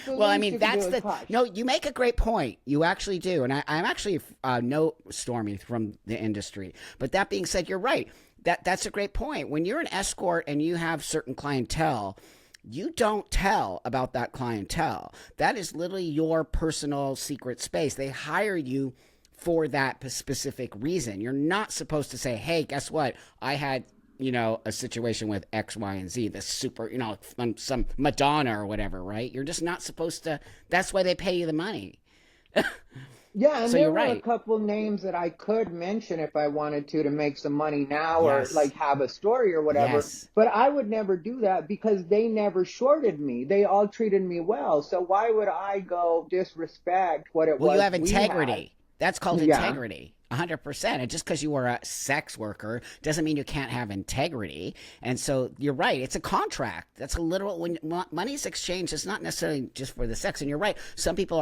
The Well, I least mean, you can do that's is the hush. no. You make a great point. You actually do, and I'm actually no Stormy from the industry. But that being said, you're right. That's a great point. When you're an escort and you have certain clientele, you don't tell about that clientele. That is literally your personal secret space. They hire you for that specific reason. You're not supposed to say, "Hey, guess what? I had a situation with X, Y, and Z, the super, some Madonna or whatever, right? You're just not supposed to. That's why they pay you the money. Yeah, and So there you're were a right. couple names that I could mention if I wanted to make some money now or Yes. like have a story or whatever. Yes. But I would never do that because they never shorted me. They all treated me well. So why would I go disrespect what it Well, you was have we had? integrity. That's called Yeah. integrity. 100%. And just because you were a sex worker doesn't mean you can't have integrity. And so you're right. It's a contract. That's a literal, when money's exchanged, it's not necessarily just for the sex. And you're right. Some people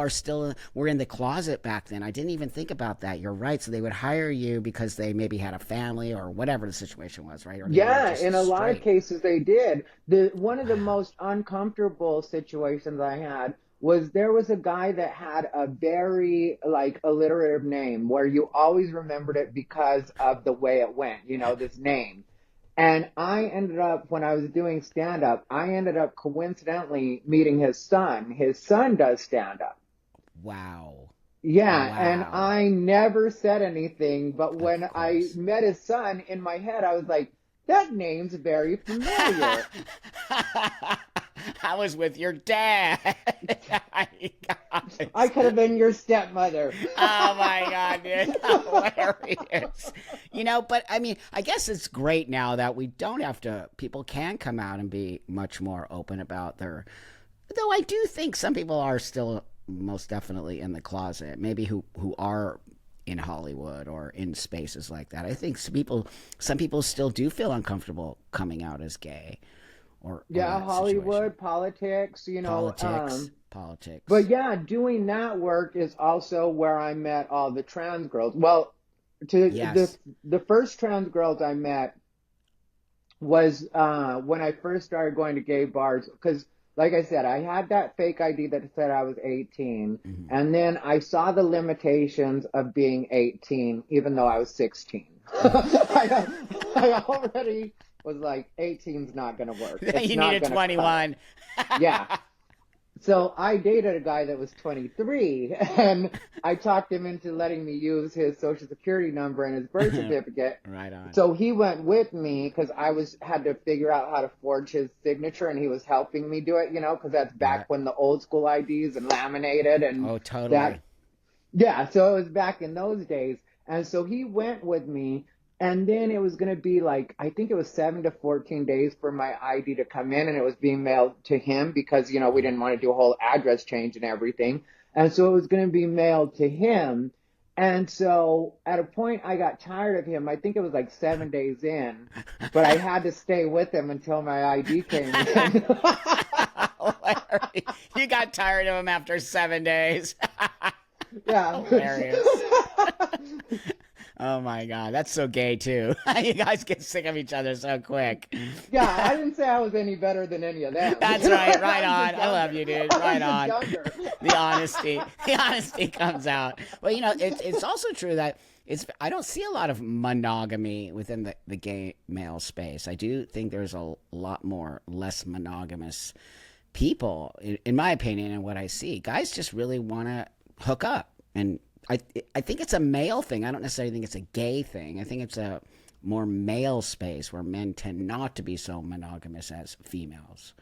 were in the closet back then. I didn't even think about that. You're right. So they would hire you because they maybe had a family or whatever the situation was, right? Or they were Yeah, in just a lot of straight. cases they did. The one of the most uncomfortable situations I had was there was a guy that had a very like alliterative name where you always remembered it because of the way it went, this name. And I ended up, when I was doing stand up, I ended up coincidentally meeting his son. His son does stand up. Wow. Yeah, and Wow. I never said anything, but Of when I course. met his son in my head, I was like, that name's very familiar. I was with your dad. I Guys. could have been your stepmother. Oh my God, dude. Hilarious. But I mean, I guess it's great now that we don't have to, people can come out and be much more open about though I do think some people are still most definitely in the closet, maybe who are in Hollywood or in spaces like that. I think some people still do feel uncomfortable coming out as gay or Yeah, that situation. Hollywood, politics, Politics, but politics. yeah, doing that work is also where I met all the trans girls. Well, to Yes. the first trans girls I met was when I first started going to gay bars because like I said, I had that fake ID that said I was 18 Hmm. and then I saw the limitations of being 18 even though I was 16. I already was like 18's not going to work. It's You not needed going to cut. 21. Yeah. So I dated a guy that was 23 and I talked him into letting me use his social security number and his birth certificate. Right on. So he went with me because had to figure out how to forge his signature and he was helping me do it, because that's Yeah. back when the old school IDs and laminated and Oh, totally. that yeah, so it was back in those days. And so he went with me. And then it was going to be like, I think it was 7 to 14 days for my ID to come in. And it was being mailed to him because, we didn't want to do a whole address change and everything. And so it was going to be mailed to him. And so at a point, I got tired of him. I think it was like 7 days in, but I had to stay with him until my ID came in. Hilarious. You got tired of him after 7 days. Yeah. Hilarious. Oh my God, that's so gay too. You guys get sick of each other so quick. Yeah, I didn't say I was any better than any of them. That's right. Right I'm on. just I love younger. you, dude. I'm Right just on. younger. The honesty comes out. Well, it's also true that I don't see a lot of monogamy within the gay male space. I do think there's a lot more less monogamous people, in my opinion, and what I see. Guys just really want to hook up, and I I think it's a male thing. I don't necessarily think it's a gay thing. I think it's a more male space where men tend not to be so monogamous as females.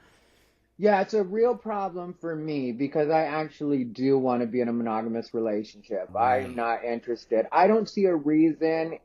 Yeah, it's a real problem for me because I actually do want to be in a monogamous relationship. I'm Right. not interested. I don't see a reason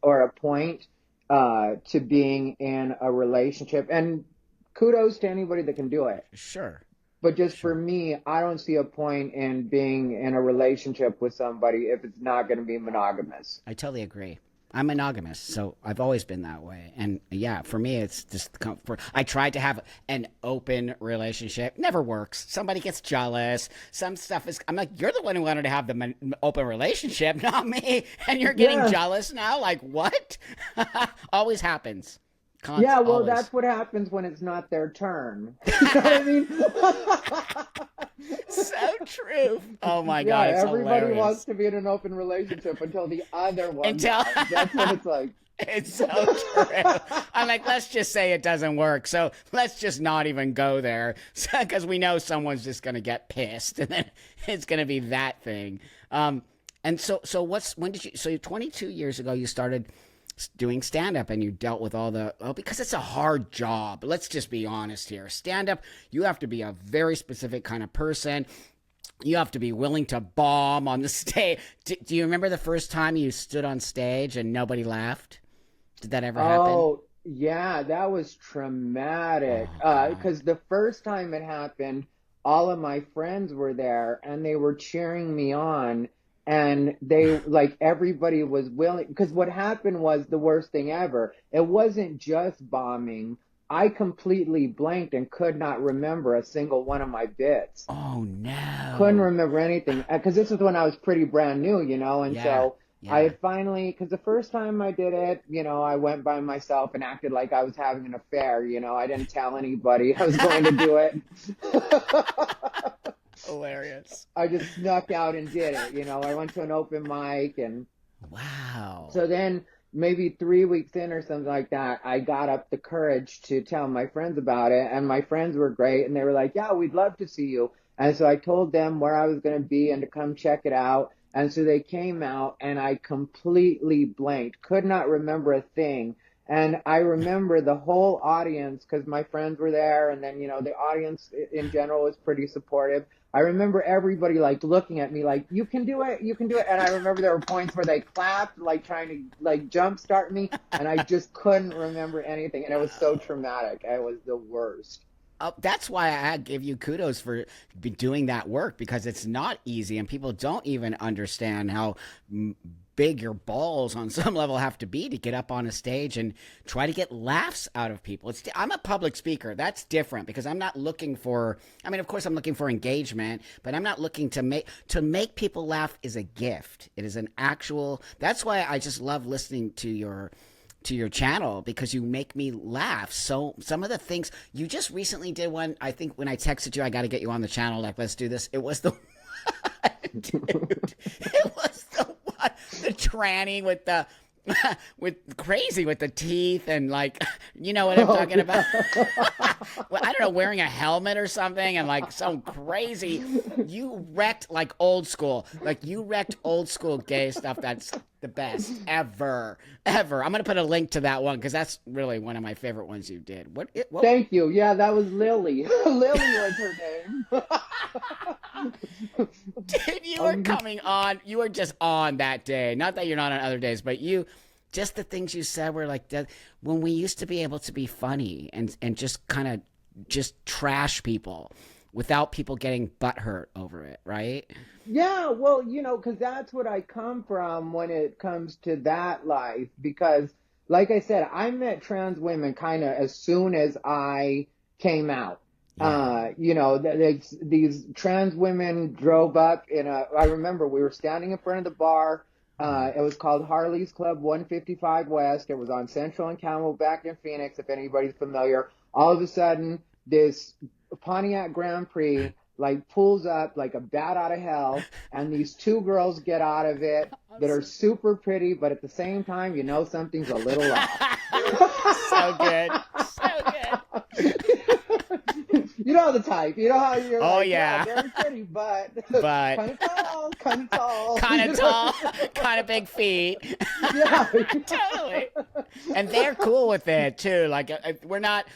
or a point to being in a relationship. And kudos to anybody that can do it. Sure. But just for Sure. me, I don't see a point in being in a relationship with somebody if it's not going to be monogamous. I totally agree. I'm monogamous, so I've always been that way. And yeah, for me, it's just comfort. I tried to have an open relationship. Never works. Somebody gets jealous. Some stuff is. I'm like, you're the one who wanted to have the open relationship, not me. And you're getting Yeah. jealous now? Like, what? Always happens. Yeah, well, Always. that's what happens when it's not their turn. You know what I mean? So true. Oh my Yeah, God, it's everybody wants hilarious. to be in an open relationship until the other one Until. does. That's when it's like, It's so true. I'm like, let's just say it doesn't work. So let's just not even go there because we know someone's just going to get pissed and then it's going to be that thing. And so when did you, so 22 years ago, you started doing stand up and you dealt with all the, well, because it's a hard job. Let's just be honest here. Stand up, you have to be a very specific kind of person. You have to be willing to bomb on the stage. Do you remember the first time you stood on stage and nobody laughed? Did that ever happen? Oh, yeah, that was traumatic. Oh, God. Because the first time it happened, all of my friends were there and they were cheering me on. And they, like, everybody was willing. Because what happened was the worst thing ever. It wasn't just bombing. I completely blanked and could not remember a single one of my bits. Oh, Couldn't no. remember anything because this was when I was pretty brand new, and Yeah. so I Yeah. had finally, because the first time I did it, I went by myself and acted like I was having an affair. I didn't tell anybody I was going to do it. Hilarious. I just snuck out and did it. I went to an open mic, and Wow. so then maybe 3 weeks in or something like that, I got up the courage to tell my friends about it. And my friends were great. And they were like, yeah, we'd love to see you. And so I told them where I was going to be and to come check it out. And so they came out and I completely blanked, could not remember a thing. And I remember the whole audience, because my friends were there, and then, the audience in general was pretty supportive. I remember everybody like looking at me like, you can do it, you can do it. And I remember there were points where they clapped, like trying to like jumpstart me, and I just couldn't remember anything. And it was so traumatic. It was the worst. That's why I give you kudos for doing that work, because it's not easy and people don't even understand how big your balls on some level have to be to get up on a stage and try to get laughs out of people. I'm a public speaker. That's different because I'm not looking for, I mean, of course I'm looking for engagement, but I'm not looking to make people laugh is a gift. It is an actual, that's why I just love listening to your channel, because you make me laugh. So some of the things you just recently did one, I think when I texted you, I got to get you on the channel, like, let's do this. It was the dude, it was the one, the tranny with the with crazy with the teeth and like, you know what I'm talking about? Well, I don't know, wearing a helmet or something and like some crazy. You wrecked like old school, gay stuff. That's the best ever, ever. I'm gonna put a link to that one because that's really one of my favorite ones you did. What? Thank you. Yeah, that was Lily. Lily was her name. Dude, you were coming on. You were just on that day. Not that you're not on other days, but just the things you said were like that. When we used to be able to be funny and just kind of just trash people without people getting butthurt over it, right? Yeah, well, because that's what I come from when it comes to that life. Because, like I said, I met trans women kind of as soon as I came out. Yeah. These trans women drove up I remember we were standing in front of the bar. It was called Harley's Club 155 West. It was on Central and Camelback in Phoenix, if anybody's familiar. All of a sudden, this Pontiac Grand Prix like pulls up like a bat out of hell, and these two girls get out of it that are super pretty, but at the same time, something's a little off. So good. So good. You know the type. You know how you're Oh, like, yeah. very pretty, but But kind of tall, kind of tall. kind of tall, kind of big feet. Yeah. Totally. And they're cool with it too. Like we're not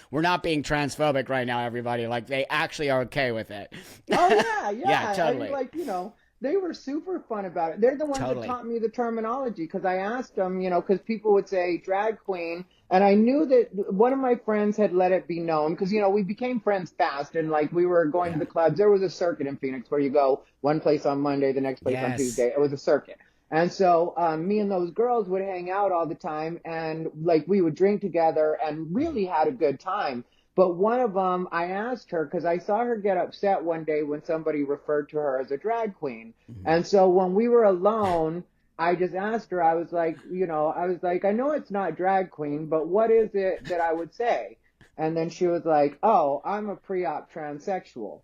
being transphobic right now, everybody. Like they actually are okay with it. Oh, yeah, yeah. Yeah, totally. They were super fun about it. They're the ones Totally. that taught me the terminology, because I asked them, because people would say drag queen, and I knew that one of my friends had let it be known, because, we became friends fast, and like we were going to the clubs. There was a circuit in Phoenix where you go one place on Monday, the next place on Yes. Tuesday. It was a circuit. And so me and those girls would hang out all the time, and like we would drink together and really had a good time. But one of them, I asked her, because I saw her get upset one day when somebody referred to her as a drag queen. Mm-hmm. And so when we were alone, I just asked her, I was like, I know it's not drag queen, but what is it that I would say? And then she was like, oh, I'm a pre-op transsexual.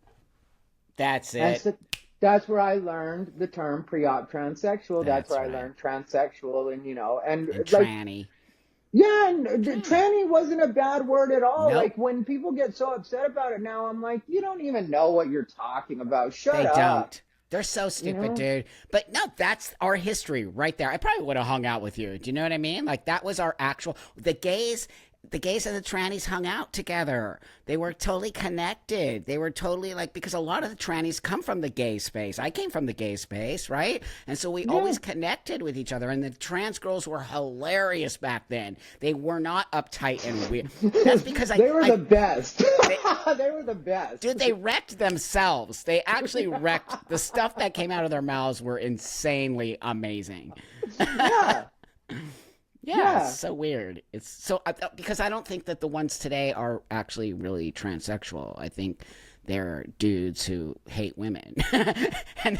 That's And it. so that's where I learned the term pre-op transsexual. That's where right. I learned transsexual, and And like, tranny. yeah, and tranny wasn't a bad word at all. Nope. Like, when people get so upset about it now, I'm like, you don't even know what you're talking about. Shut They up. don't. They're so you stupid, know? dude. But no, that's our history right there. I probably would have hung out with you. Do you know what I mean? Like that was our actual the gays and the trannies hung out together. They were totally connected. They were totally like because a lot of the trannies come from the gay space. I came from the gay space, right? And so we Yeah. always connected with each other. And the trans girls were hilarious back then. They were not uptight and weird. That's because They were the best. they, They were the best. dude, they wrecked themselves. They actually wrecked the stuff that came out of their mouths were insanely amazing. Yeah. Yeah, Yeah. it's so weird. It's so because I don't think that the ones today are actually really transsexual. I think they're dudes who hate women, and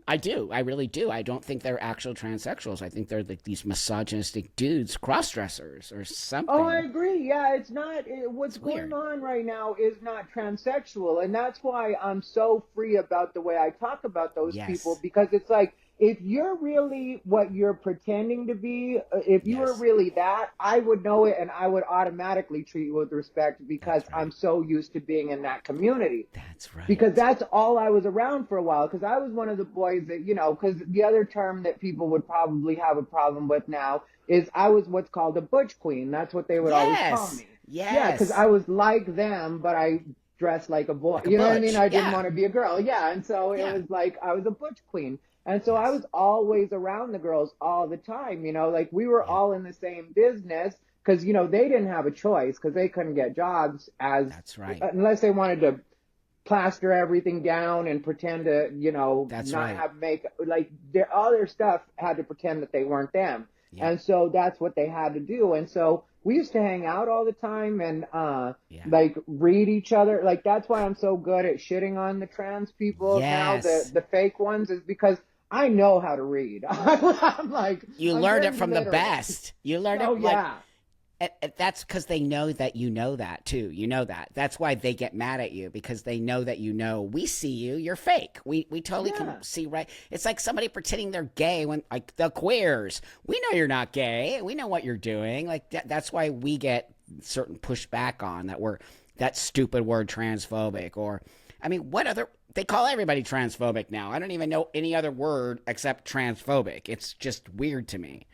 I really do. I don't think they're actual transsexuals. I think they're like these misogynistic dudes, cross dressers or Oh, I something. agree. Yeah, it's not. What's It's going weird. on right now is not transsexual, and that's why I'm so free about the way I talk about those people Yes, because it's like if you're really what you're pretending to be, if you were yes, really that, I would know it, and I would automatically treat you with respect because that's I'm right. so used to being in that community. That's Because right. that's all I was around for a while. Because I was one of the boys that, because the other term that people would probably have a problem with now is I was what's called a butch queen. That's what they would always call Yes, me. Yeah, because I yes. was like them, but I dressed like a boy. Like a You know what I mean? butch. I didn't Yeah, want to be a girl. Yeah, and so it yeah. was like I was a butch queen. And so I Yes, was always around the girls all the time. Like we were yeah. all in the same business because, they didn't have a choice because they couldn't get jobs That's right. unless they wanted to plaster everything down and pretend to, That's not right. have makeup. Like all their stuff had to pretend that they weren't them. Yep. And so that's what they had to do. And so we used to hang out all the time and, Yeah. like read each other. Like that's why I'm so good at shitting on the trans people now, Yes. the fake ones, is because I know how to read. I'm like, You I'm learned it very from the literate. best. You learned Oh it like yeah. that's because they know that you know that too. You know that. That's why they get mad at you because they know that you know. We see you. You're fake. We totally can Yeah. see right. It's like somebody pretending they're gay when like the queers. We know you're not gay. We know what you're doing. Like that's why we get certain pushback on that. We're that stupid word transphobic or I mean what other they call everybody transphobic now. I don't even know any other word except transphobic. It's just weird to me.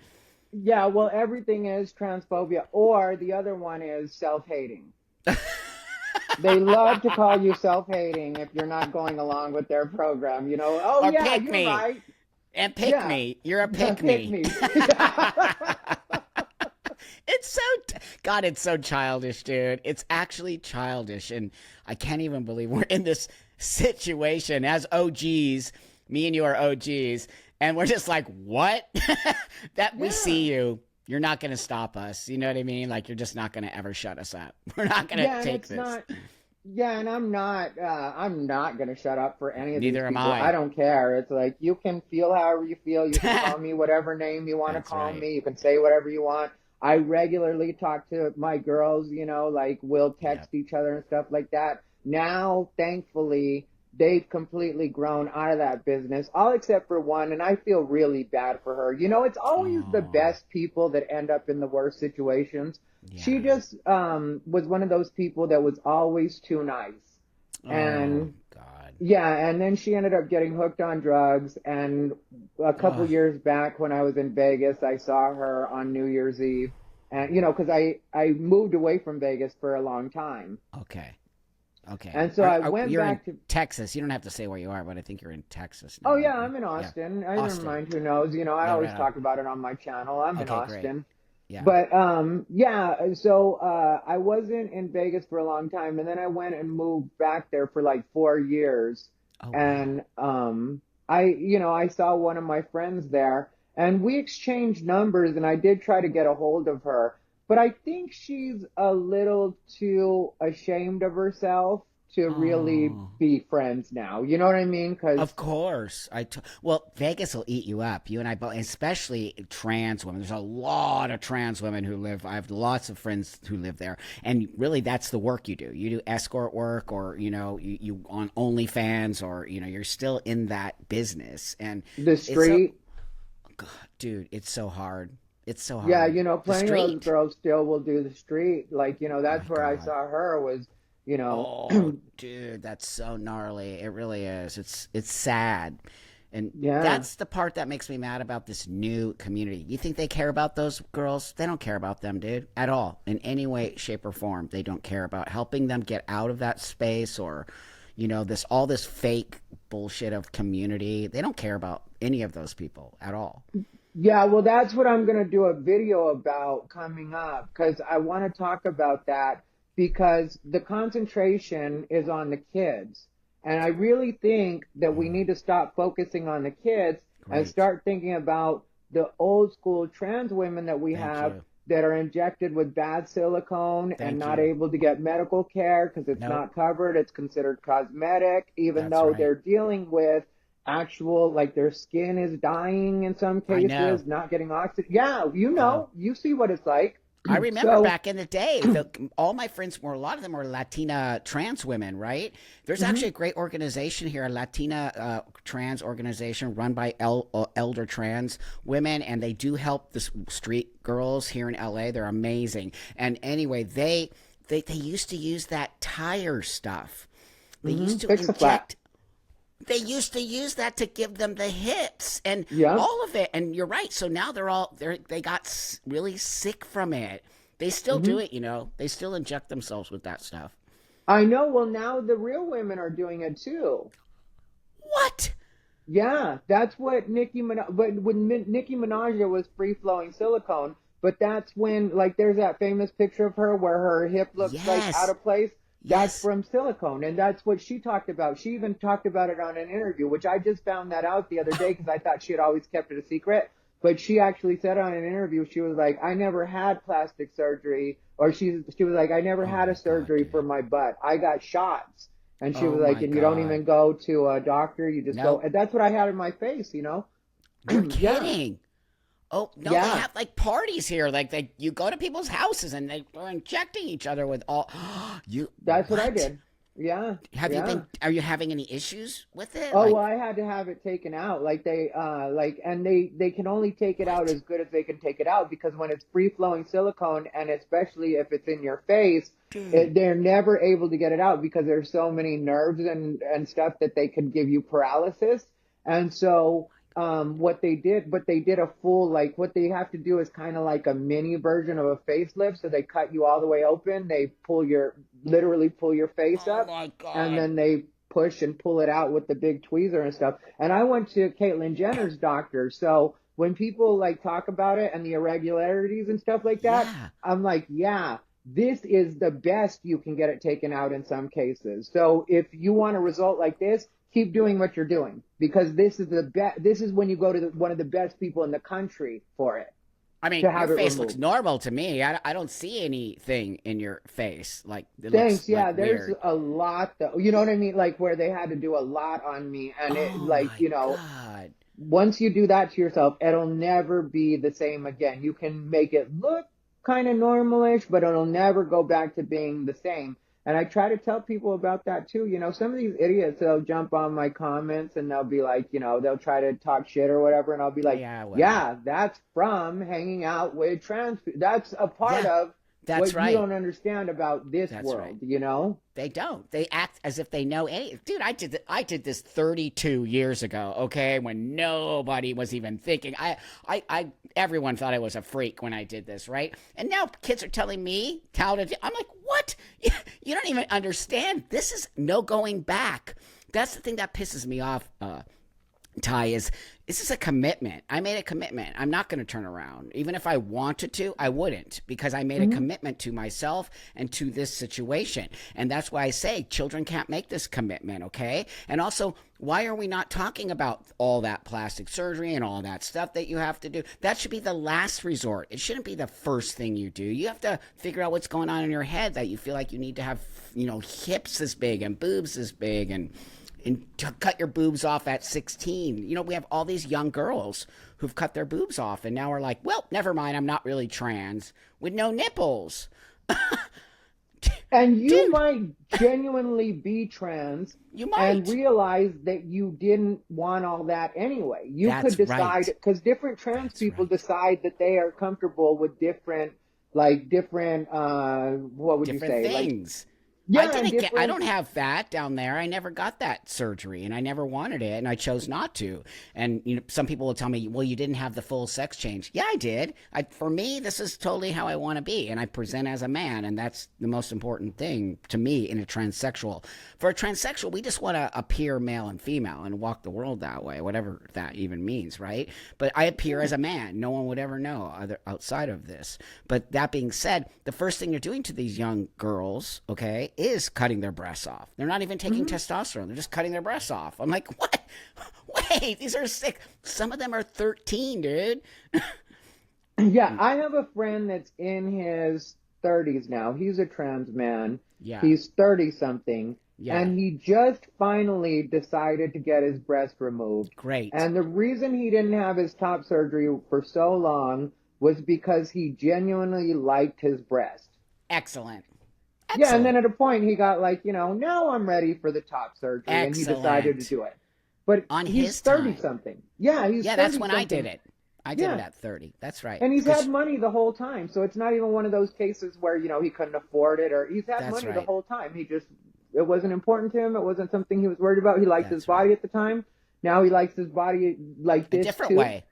Yeah, well, everything is transphobia, or the other one is self-hating. They love to call you self-hating if you're not going along with their program. Oh Or yeah, pick you're me. right. And pick Yeah, me. You're a pick pick me. me. Yeah. It's so God, it's so childish, dude. It's actually childish, and I can't even believe we're in this situation as OGs. Me and you are OGs, and we're just like, what? That we Yeah. see you. You're not going to stop us. You know what I mean? Like you're just not going to ever shut us up. We're not going to Yeah, and take it's this. not. Yeah, and I'm not gonna shut up for any of these Neither am people. I I. don't care. It's like you can feel however you feel. You can call me whatever name you want to That's call right. me. You can say whatever you want. I regularly talk to my girls, like we'll Yep. text each other and stuff like that. Now, thankfully, they've completely grown out of that business, all except for one, and I feel really bad for her. It's always the Oh, best people that end up in the worst situations. She yeah. just was one of those people that was always too nice. Oh, And God. yeah, and then she ended up getting hooked on drugs. And a couple Oh, years back when I was in Vegas, I saw her on New Year's Eve. And, because I moved away from Vegas for a long time. okay. Okay. And so I went You're in back to, Texas. You don't have to say where you are, but I think you're in Texas oh now, yeah, aren't you? I'm in Yeah. Austin. I never Austin. mind who knows. I Yeah, always right on. talk about it on my channel. I'm in Okay, great. Austin. Yeah. But yeah, so I wasn't in Vegas for a long time, and then I went and moved back there for like 4 years. Oh, wow. And I saw one of my friends there, and we exchanged numbers, and I did try to get a hold of her, but I think she's a little too ashamed of herself to really Oh. be friends now. You know what I mean? Of Because course. Well, Vegas will eat you up. You and I both, especially trans women. There's a lot of trans women who live. I have lots of friends who live there. And really, that's the work you do. You do escort work or, you on OnlyFans or, you're still in that business. And the it's so, street. God, dude, it's so hard. It's so Yeah, hard. The plenty of those street. girls still will do the street. Like, Oh, that's my where I God. saw her was you know. Oh, dude, that's so gnarly. It really is. It's sad. And Yeah. that's the part that makes me mad about this new community. You think they care about those girls? They don't care about them, dude, at all. In any way, shape, or form. They don't care about helping them get out of that space or, this all this fake bullshit of community. They don't care about any of those people at all. Yeah, well, that's what I'm going to do a video about coming up because I want to talk about that because the concentration is on the kids. And I really think that we need to stop focusing on the kids and Great. start thinking about the old school trans women that we Thank have you. that are injected with bad silicone and Thank not you. able to get medical care because it's Nope. not covered. It's considered cosmetic, even That's though right. they're dealing with actual, like their skin is dying in some I know. cases, not getting oxygen. Yeah, Oh, you see what it's like. I remember So, back in the day, all my friends were, a lot of them were Latina trans women, right? There's mhm, actually a great organization here, a Latina trans organization run by elder trans women, and they do help the street girls here in LA. They're amazing. And anyway, they used to use that tire stuff. They used to fix the flat. inject they used to use that to give them the hips and Yep. all of it. And you're right. So now they got really sick from it. They still do hmm it, They still inject themselves with that stuff. I know. Well, now the real women are doing it too. What? Yeah, that's what Nicki Minaj. But when Nicki Minaj was free flowing silicone, but that's when like there's that famous picture of her where her hip looks like out Yes. of place. That's Yes. from silicone, and that's what she talked about. She even talked about it on an interview, which I just found that out the other day because I thought she had always kept it a secret. But she actually said on an interview, she was like, "I never had plastic surgery," or she was like, "I never Oh had a my God, surgery for dude. my butt. I got shots." And she was Oh like, my and you don't God. even go to a doctor, you just go. Nope. And that's what I had in my face, you know? You're Yeah, kidding. Oh no, they yeah, have like parties here. Like you go to people's houses and they are injecting each other with all you that's what I what? did. Yeah, Have you yeah. been are you having any issues with it? Oh, Like well, I had to have it taken out. Like and they can only take it out what? as good as they can take it out because when it's free flowing silicone and especially if it's in your face, Dude. they're never able to get it out because there's so many nerves and stuff that they could give you paralysis. And so, but they did a full, like what they have to do is kind of like a mini version of a facelift. So they cut you all the way open. They literally pull your face Oh up my and God. then they push and pull it out with the big tweezer and stuff. And I went to Caitlyn Jenner's doctor. So when people like talk about it and the irregularities and stuff like that, Yeah. I'm like, yeah, this is the best you can get it taken out in some cases. So if you want a result like this, keep doing what you're doing because this is the best. This is when you go to one of the best people in the country for it I mean, to your have it face looks removed. normal to me. I don't see anything in your face. Like, it looks Thanks. like Yeah, there's weird. a lot though. You know what I mean? Like where they had to do a lot on me and it Oh like, my God. once you do that to yourself, it'll never be the same again. You can make it look kind of normalish, but it'll never go back to being the same. And I try to tell people about that too. Some of these idiots, they'll jump on my comments and they'll be like, they'll try to talk shit or whatever. And I'll be like, Yeah, well. yeah, that's from hanging out with trans people. That's a part Yeah, of that's what you right. don't understand about this That's right. world. They don't. They act as if they know any. Dude, I did this 32 years ago, okay, when nobody was even thinking. Everyone thought I was a freak when I did this, right? And now kids are telling me how to do. I'm like, what? You don't even understand. This is no going back. That's the thing that pisses me off, Ty, is this is a commitment. I made a commitment. I'm not going to turn around. Even if I wanted to, I wouldn't because I made a Hmm. commitment to myself and to this situation. And that's why I say children can't make this commitment, okay? And also, why are we not talking about all that plastic surgery and all that stuff that you have to do? That should be the last resort. It shouldn't be the first thing you do. You have to figure out what's going on in your head that you feel like you need to have, hips this big and boobs this big and to cut your boobs off at 16. We have all these young girls who've cut their boobs off and now we're like, well, never mind, I'm not really trans with no nipples. And you Dude, might genuinely be trans you and might. realize that you didn't want all that anyway. You could That's decide, right. because different trans That's people right. decide that they are comfortable with different, what would you Different say? Like things. I Yeah, and didn't get, I different. don't have fat down there. I never got that surgery and I never wanted it and I chose not to. And some people will tell me, well, you didn't have the full sex change. Yeah, I did. For me, this is totally how I want to be. And I present as a man. And that's the most important thing to me in a transsexual. For a transsexual, we just want to appear male and female and walk the world that way, whatever that even means, right? But I appear as a man. No one would ever know outside of this. But that being said, the first thing you're doing to these young girls, okay, is cutting their breasts off. They're not even taking testosterone. They're just cutting their breasts off. I'm like, what? Wait, these are sick. Some of them are 13, dude. Yeah, I have a friend that's in his 30s now. He's a trans man. Yeah. He's 30 something. Yeah. And he just finally decided to get his breast removed. Great. And the reason he didn't have his top surgery for so long was because he genuinely liked his breast. Excellent. Yeah, and then at a point he got like, now I'm ready for the top surgery. Excellent. And he decided to do it. But on he's his 30 time. something. Yeah, he's Yeah, 30 that's when I did something. it. I did it at 30. That's right. And he's had money the whole time. So it's not even one of those cases where, he couldn't afford it or he's had money the whole time. It wasn't important to him. It wasn't something he was worried about. He liked his body at the time. Now he likes his body like this a different too. way.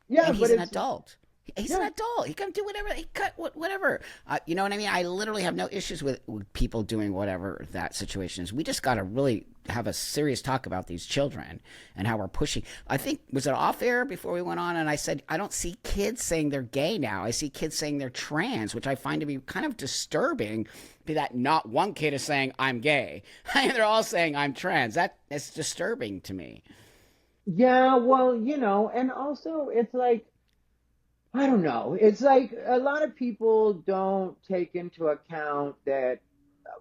Yeah, and but he's an adult. He's an adult. He can do whatever. He cut whatever. You know what I mean? I literally have no issues with people doing whatever that situation is. We just got to really have a serious talk about these children and how we're pushing. I think, was it off air before we went on? And I said, I don't see kids saying they're gay now. I see kids saying they're trans, which I find to be kind of disturbing. That not one kid is saying I'm gay. They're all saying I'm trans. That's disturbing to me. Yeah, well, and also it's like, I don't know. It's like a lot of people don't take into account that,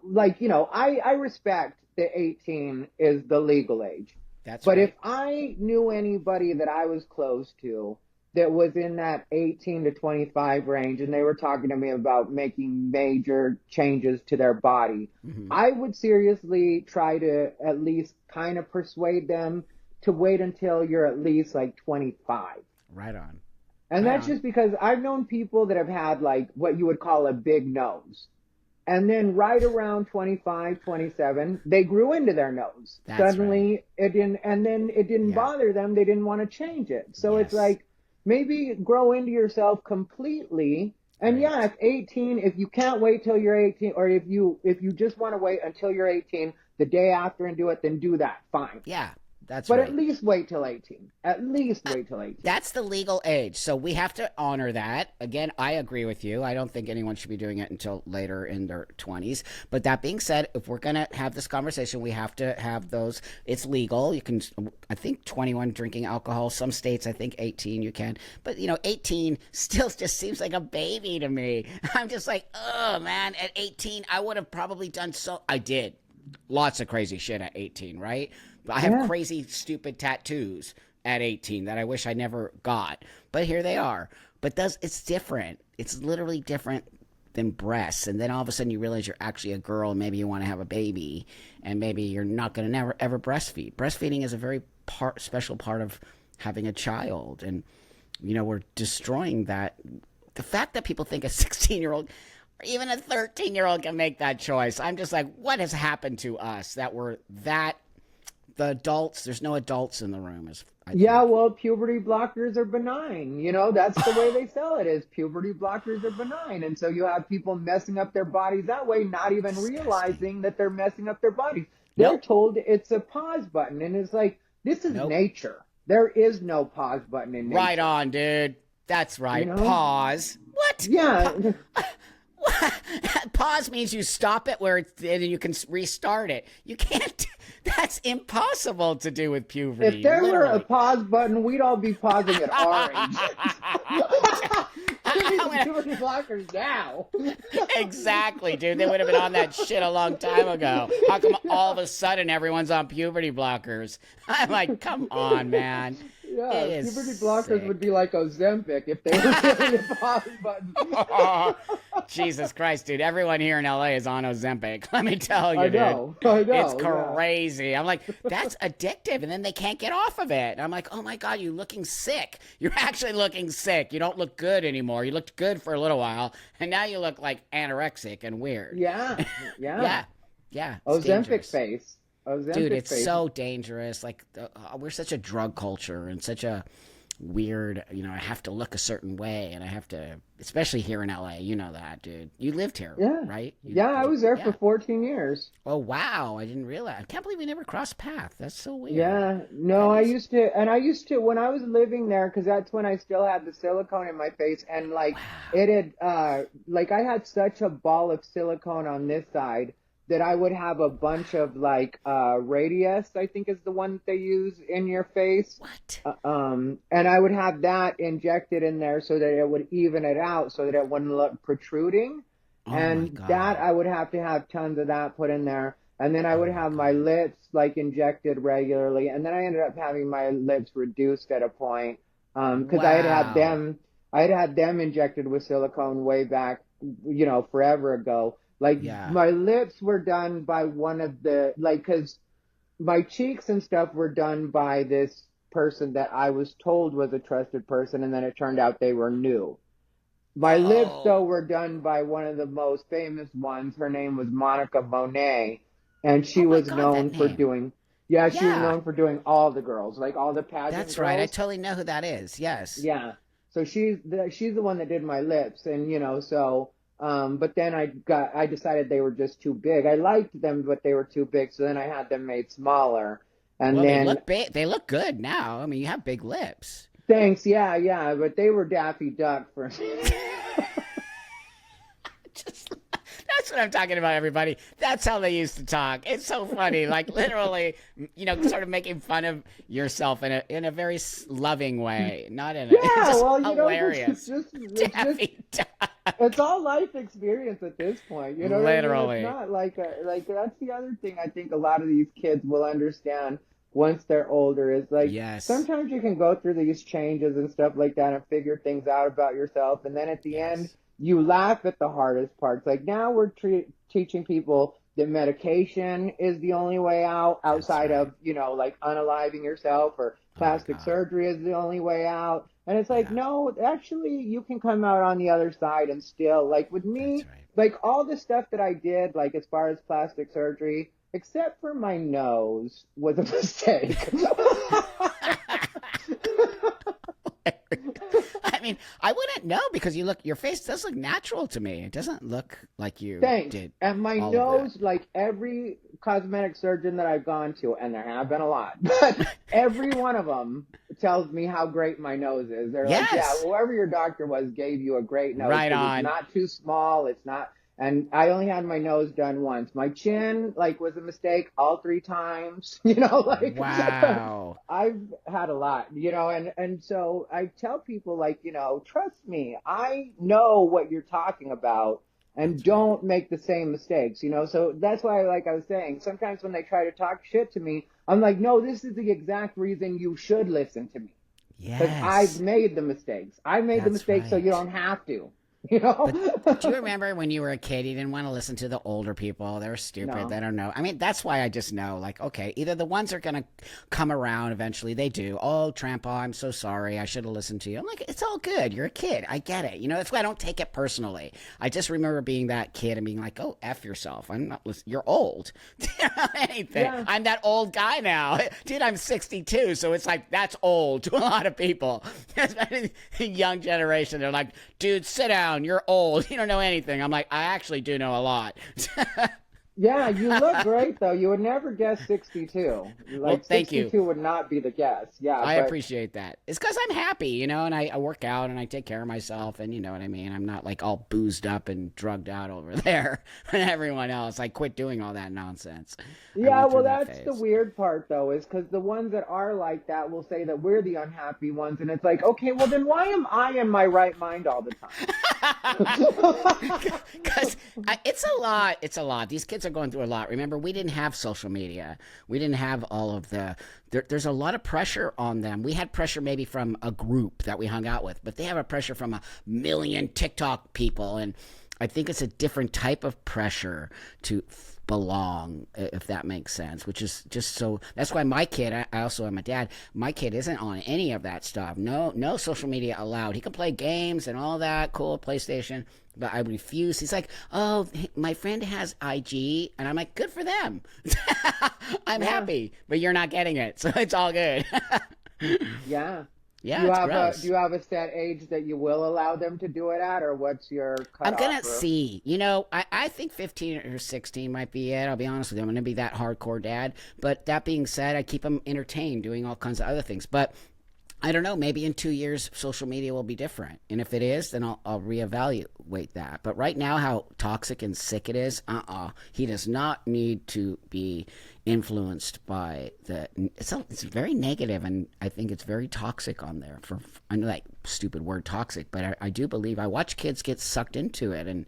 like, I respect that 18 is the legal age. But if I knew anybody that I was close to that was in that 18 to 25 range and they were talking to me about making major changes to their body, I would seriously try to at least kind of persuade them to wait until you're at least like 25. Right on. And that's just because I've known people that have had like what you would call a big nose. And then right around 25, 27, they grew into their nose. Suddenly it didn't, and then it didn't bother them. They didn't want to change it. So it's like, maybe grow into yourself completely. And if 18, if you can't wait till you're 18, or if you just want to wait until you're 18, the day after and do it, then do that. Fine. Yeah. But at least wait till 18. At least wait till 18. That's the legal age. So we have to honor that. Again, I agree with you. I don't think anyone should be doing it until later in their 20s. But that being said, if we're going to have this conversation, we have to have those. It's legal. You can, I think 21 drinking alcohol. Some states, I think 18 you can. But, 18 still just seems like a baby to me. I'm just like, oh, man, at 18, I would have probably done I did. Lots of crazy shit at 18, right? I have crazy, stupid tattoos at 18 that I wish I never got. But here they are. But it's different. It's literally different than breasts. And then all of a sudden you realize you're actually a girl and maybe you want to have a baby. And maybe you're not going to never, ever breastfeed. Breastfeeding is a very special part of having a child. And, we're destroying that. The fact that people think a 16-year-old... even a 13-year-old can make that choice. I'm just like, what has happened to us that we're that... The adults, there's no adults in the room. Well, puberty blockers are benign. That's the way they sell it, is puberty blockers are benign. And so you have people messing up their bodies that way, not even realizing that they're messing up their bodies. They're told it's a pause button. And it's like, this is nature. There is no pause button in nature. Right on, dude. That's right. Pause. What? Yeah. Pause means you stop it where and you can restart it. You can't. That's impossible to do with puberty. If there were a pause button, we'd all be pausing at our age. Puberty blockers now. Exactly, dude. They would have been on that shit a long time ago. How come all of a sudden everyone's on puberty blockers? I'm like, come on, man. Yeah, puberty blockers would be like Ozempic if they were really a pause button. Jesus Christ, dude. Everyone here in LA is on Ozempic. Let me tell you, I know. It's crazy. Yeah. I'm like, that's addictive. And then they can't get off of it. And I'm like, oh my God, you're looking sick. You're actually looking sick. You don't look good anymore. You looked good for a little while. And now you look like anorexic and weird. Yeah. Yeah. Yeah, it's Ozempic dangerous. face. Dude, Ozempic it's face. so dangerous. Like, we're such a drug culture and such a weird, I have to look a certain way and I have to, especially here in LA, you know that, dude. You lived here, Yeah. right? Yeah, I was there for Yeah. 14 years. Oh, wow. I didn't realize. I can't believe we never crossed paths. That's so weird. Yeah, no, That is, I used to, when I was living there, because that's when I still had the silicone in my face, and like, wow. it had, like, I had such a ball of silicone on this side that I would have a bunch of, like, radius, I think is the one that they use in your face. What? And I would have that injected in there so that it would even it out so that it wouldn't look protruding. Oh, my And that God. I would have to have tons of that put in there. And then I Oh, would my have my God. lips like injected regularly. And then I ended up having my lips reduced at a point. Cause Wow. I had them injected with silicone way back, forever ago. Like Yeah. my lips were done by one of the, like, cause my cheeks and stuff were done by this person that I was told was a trusted person. And then it turned out they were new. My lips, though, Oh. were done by one of the most famous ones. Her name was Monica Monet, and Oh, my God, that name. she was Yeah. known for doing all the girls, like all the pageant That's right. I girls. totally know who that is. Yes. Yeah. So she's the one that did my lips, and but then I decided they were just too big. I liked them, but they were too big, so then I had them made smaller. And Well, they then look big. They look good now. I mean, you have big lips. thanks, yeah, yeah, but they were Daffy Duck for Just, that's what I'm talking about, everybody. That's how they used to talk. It's so funny, like literally, sort of making fun of yourself in a very loving way, not in a. It's Yeah, just well, hilarious. it's just Daffy Duck. it's all life experience at this point. You know what I mean? It's Literally. not like that's the other thing I think a lot of these kids will understand once they're older is like Yes. sometimes you can go through these changes and stuff like that and figure things out about yourself, and then at the end Yes. you laugh at the hardest parts. Like now we're teaching people that medication is the only way out That's outside right. of like unaliving yourself, or Oh my plastic God. surgery is the only way out. And it's like, Yeah. no, actually, you can come out on the other side and still, like with That's me, right. like all the stuff that I did, like as far as plastic surgery, except for my nose, was a mistake. I mean, I wouldn't know because your face does look natural to me. It doesn't look like you Thanks. did And my all of that. nose, like every cosmetic surgeon that I've gone to, and there have been a lot, but every one of them tells me how great my nose is. They're like, yeah, Yes. whoever your doctor was gave you a great nose Right because it's on. not too small. It's not, and I only had my nose done once. My chin, like, was a mistake all three times, like, Wow. I've had a lot, and so I tell people, like, trust me, I know what you're talking about, and That's right. don't make the same mistakes, So that's why, like I was saying, sometimes when they try to talk shit to me, I'm like, no, this is the exact reason you should listen to me, because I've Yes. made the mistakes. I made the That's mistakes so you right. don't have to, you know? But do you remember when you were a kid, you didn't want to listen to the older people? They're stupid. They No. don't know. I mean, that's why I just know, like, okay, either the ones are going to come around eventually. They do. Oh, Trampa, I'm so sorry. I should have listened to you. I'm like, it's all good. You're a kid. I get it. That's why I don't take it personally. I just remember being that kid and being like, oh, F yourself. I'm not listening. You're old. Do you know anything? Yeah. I'm that old guy now. Dude, I'm 62. So it's like, that's old to a lot of people. Especially the young generation. They're like, dude, sit down. You're old. You don't know anything. I'm like, I actually do know a lot. Yeah, you look great though. You would never guess 62. Well, Like thank you. 62 would not be the guess. Yeah, I but appreciate that. It's because I'm happy, and I work out and I take care of myself, and you know what I mean. I'm not like all boozed up and drugged out over there and everyone else. I quit doing all that nonsense. I yeah, went well, through that that's the phase. weird part, though, is because the ones that are like that will say that we're the unhappy ones, and it's like, okay, well, then why am I in my right mind all the time? Because it's a lot. It's a lot. These kids are going through a lot. Remember, we didn't have social media. We didn't have all of there's a lot of pressure on them. We had pressure maybe from a group that we hung out with, but they have a pressure from a million TikTok people. And I think it's a different type of pressure to belong, if that makes sense, which is just so. That's why my kid, I also am a dad, my kid isn't on any of that stuff. No social media allowed. He can play games and all that, cool, PlayStation, but I refuse. He's like, oh, my friend has IG, and I'm like, good for them. I'm Yeah. happy, but you're not getting it, so it's all good. Yeah. Yeah, it's Do gross. you have a set age that you will allow them to do it at, or what's your I'm cutoff? gonna Or see. You know, I think 15 or 16 might be it. I'll be honest with you. I'm gonna be that hardcore dad. But that being said, I keep them entertained doing all kinds of other things. But I don't know. Maybe in 2 years, social media will be different. And if it is, then I'll reevaluate that. But right now, how toxic and sick it is, he does not need to be influenced by the. It's very negative, and I think it's very toxic on there. For I know that stupid word toxic, but I do believe I watch kids get sucked into it, and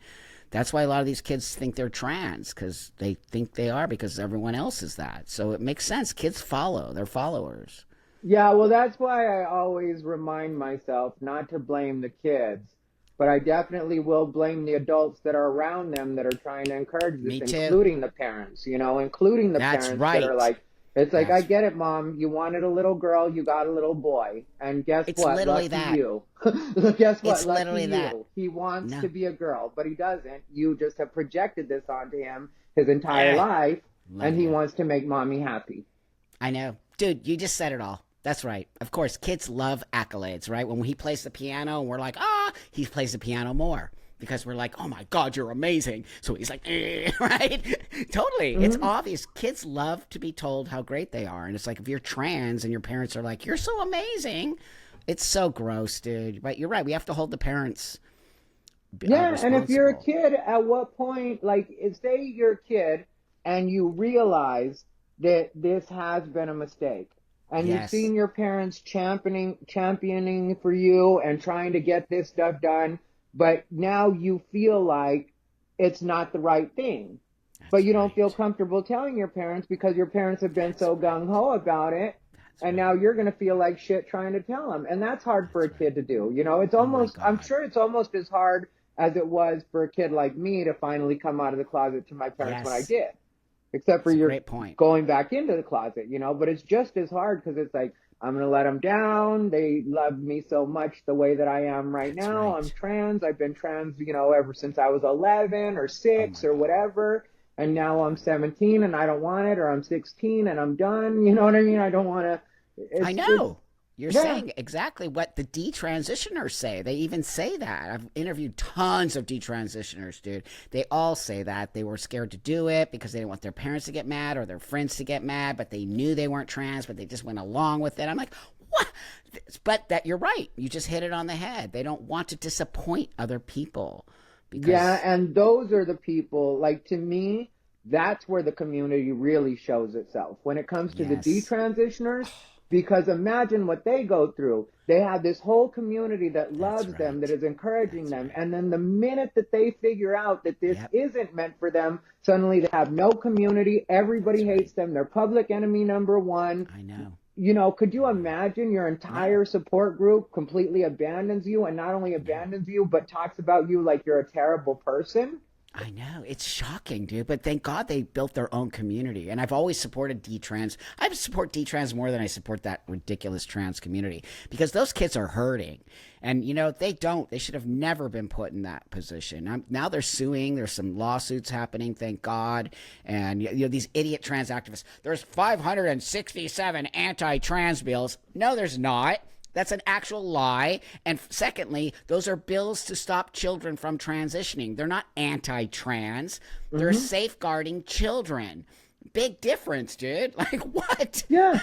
that's why a lot of these kids think they're trans because they think they are because everyone else is that. So it makes sense. Kids follow. They're followers. yeah, well, that's why I always remind myself not to blame the kids, but I definitely will blame the adults that are around them that are trying to encourage this, Me too. including the parents, including the That's parents that are right. like, it's like, I That's get it, mom. You wanted a little girl, you got a little boy. And guess it's what? literally Lucky that. you. Guess what? It's Lucky literally that. you. He wants No. to be a girl, but he doesn't. You just have projected this onto him his entire Eh. life, Love and he you. wants to make mommy happy. I know. Dude, you just said it all. That's right. Of course, kids love accolades, right? When he plays the piano and we're like, he plays the piano more because we're like, oh my God, you're amazing. So he's like, right? Totally. It's Hmm. obvious. Kids love to be told how great they are. And it's like, if you're trans and your parents are like, you're so amazing, it's so gross, dude. But you're right. We have to hold the parents Yeah, and if you're a responsible. kid, at what point, like, if say you're a kid and you realize that this has been a mistake, and you've Yes. seen your parents championing for you and trying to get this stuff done, but now you feel like it's not the right thing, but That's you don't feel right. comfortable telling your parents because your parents have been That's so right. gung ho about it, That's and now right. you're going to feel like shit trying to tell them, and that's hard for That's a right. kid to do. It's Oh my almost, I'm God. sure it's almost as hard as it was for a kid like me to finally come out of the closet to my parents when I Yes. did, except for It's a you're great point. going back into the closet, but it's just as hard because it's like, I'm going to let them down. They love me so much the way that I am right That's now. I'm right. trans. I've been trans, ever since I was 11 or Oh 6 my or God. whatever. And Oh my now I'm God. 17 and I don't want it, or I'm 16 and I'm done. You know what I mean? I don't want to. I It's, know. You're yeah. saying exactly what the detransitioners say. They even say that. I've interviewed tons of detransitioners, dude. They all say that. They were scared to do it because they didn't want their parents to get mad or their friends to get mad, but they knew they weren't trans, but they just went along with it. I'm like, what? But that you're right. You just hit it on the head. They don't want to disappoint other people Yeah, because, and those are the people, like to me, that's where the community really shows itself when it comes to the yes, detransitioners, because imagine what they go through. They have this whole community that that's loves them, that right. is encouraging That's them, right. and then the minute that they figure out that this Yep, isn't meant for them, suddenly they have no community, everybody that's right. hates them, they're public enemy number one. I know. Could I you know. imagine your No, entire support group completely abandons you, and not only no. abandons you, but talks about you like you're a terrible person? I know. It's shocking, dude. But thank God they built their own community. And I've always supported D-Trans. I support D-Trans more than I support that ridiculous trans community because those kids are hurting. And, they don't. They should have never been put in that position. Now they're suing. There's some lawsuits happening, thank God. And, these idiot trans activists. There's 567 anti-trans bills. No, there's not. That's an actual lie. And secondly, those are bills to stop children from transitioning. They're not anti trans, they're Hmm. safeguarding children. Big difference, dude. Like, what? Yeah,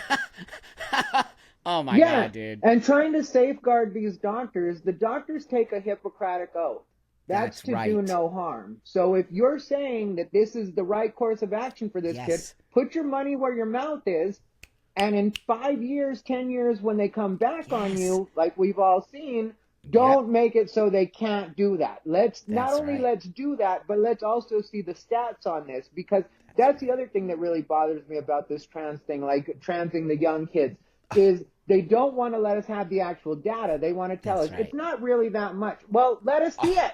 Oh my yeah. God, dude. And trying to safeguard these doctors, the doctors take a Hippocratic oath. That's That's to do right. no harm. So if you're saying that this is the right course of action for this kid, Yes. put your money where your mouth is. And in 5 years, 10 years, when they come back on Yes. you, like we've all seen, Yep. don't make it so they can't do that. Let's not That's only right. let's do that, but let's also see the stats on this, because That's that's the right. other thing that really bothers me about this trans thing, like transing the young kids, is they don't want to let us have the actual data. They want to tell That's us it's right. not really that much. Well, let us see Oh, it.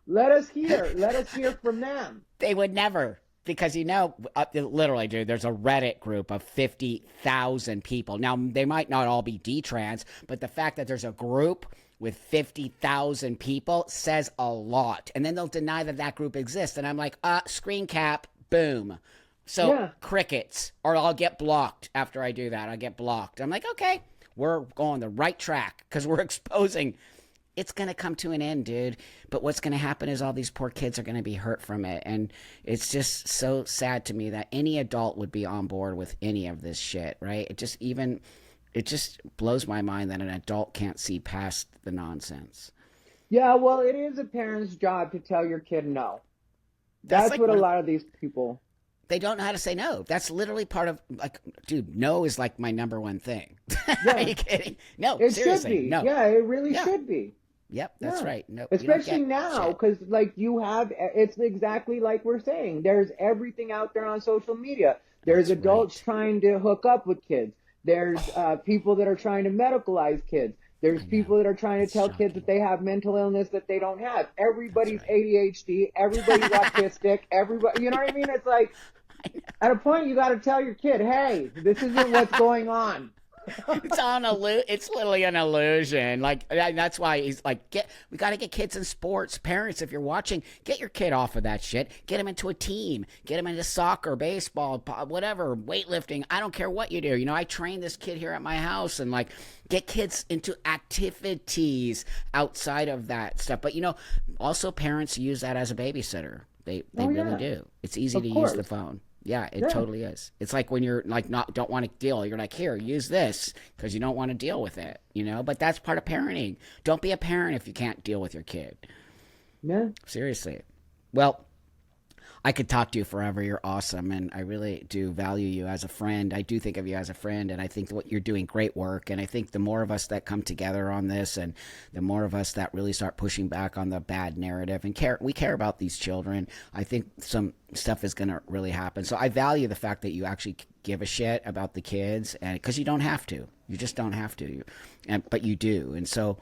Let us hear. Let us hear from them. They would never. Because, literally, dude, there's a Reddit group of 50,000 people. Now, they might not all be D-trans, but the fact that there's a group with 50,000 people says a lot. And then they'll deny that that group exists. And I'm like, screen cap, boom. So crickets, or I'll get blocked after I do that. I get blocked. I'm like, okay, we're going the right track because we're exposing. It's going to come to an end, dude. But what's going to happen is all these poor kids are going to be hurt from it. And it's just so sad to me that any adult would be on board with any of this shit, right? It just blows my mind that an adult can't see past the nonsense. Yeah, well, it is a parent's job to tell your kid no. That's like what a lot of these people... They don't know how to say no. That's literally part of, like, dude, no is like my number one thing. Yeah. Are you kidding? No, it seriously, should be. No. Yeah, it really should be. Yep, that's right. No, especially now, because like it's exactly like we're saying. There's everything out there on social media. There's adults trying to hook up with kids. There's people that are trying to medicalize kids. There's people that are trying to tell kids that they have mental illness that they don't have. Everybody's ADHD. Everybody's autistic. Everybody, you know what I mean? It's like, at a point, you got to tell your kid, hey, this isn't what's going on. It's literally an illusion. Like, that's why he's like, we got to get kids in sports. Parents, if you're watching, get your kid off of that shit. Get him into a team. Get him into soccer, baseball, whatever, weightlifting. I don't care what you do. I train this kid here at my house, and like, get kids into activities outside of that stuff. But also parents use that as a babysitter. They really do. It's easy to use the phone. Yeah, it totally is. It's like when you're like don't want to deal, you're like, here, use this because you don't want to deal with it, But that's part of parenting. Don't be a parent if you can't deal with your kid. Yeah. Seriously. Well, I could talk to you forever. You're awesome, and I really do value you as a friend. I do think of you as a friend, and I think what you're doing great work. And I think the more of us that come together on this, and the more of us that really start pushing back on the bad narrative and we care about these children, I think some stuff is going to really happen. So I value the fact that you actually give a shit about the kids, and because you don't have to, you just don't have to, but you do, and so.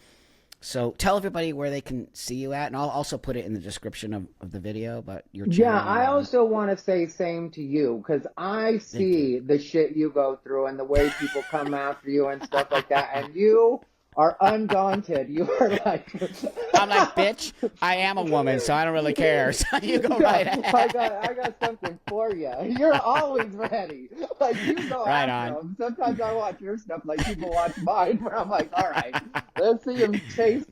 So tell everybody where they can see you at, and I'll also put it in the description of the video, but your channel. Yeah, I also want to say same to you, because I see the shit you go through and the way people come after you and stuff like that, and you are undaunted. You are like... I'm like, bitch, I am a woman, so I don't really care. So you go right ahead. I got something for you. You're always ready. Like, you go right after on. them. Sometimes I watch your stuff like people watch mine, where I'm like, all right, let's see him chase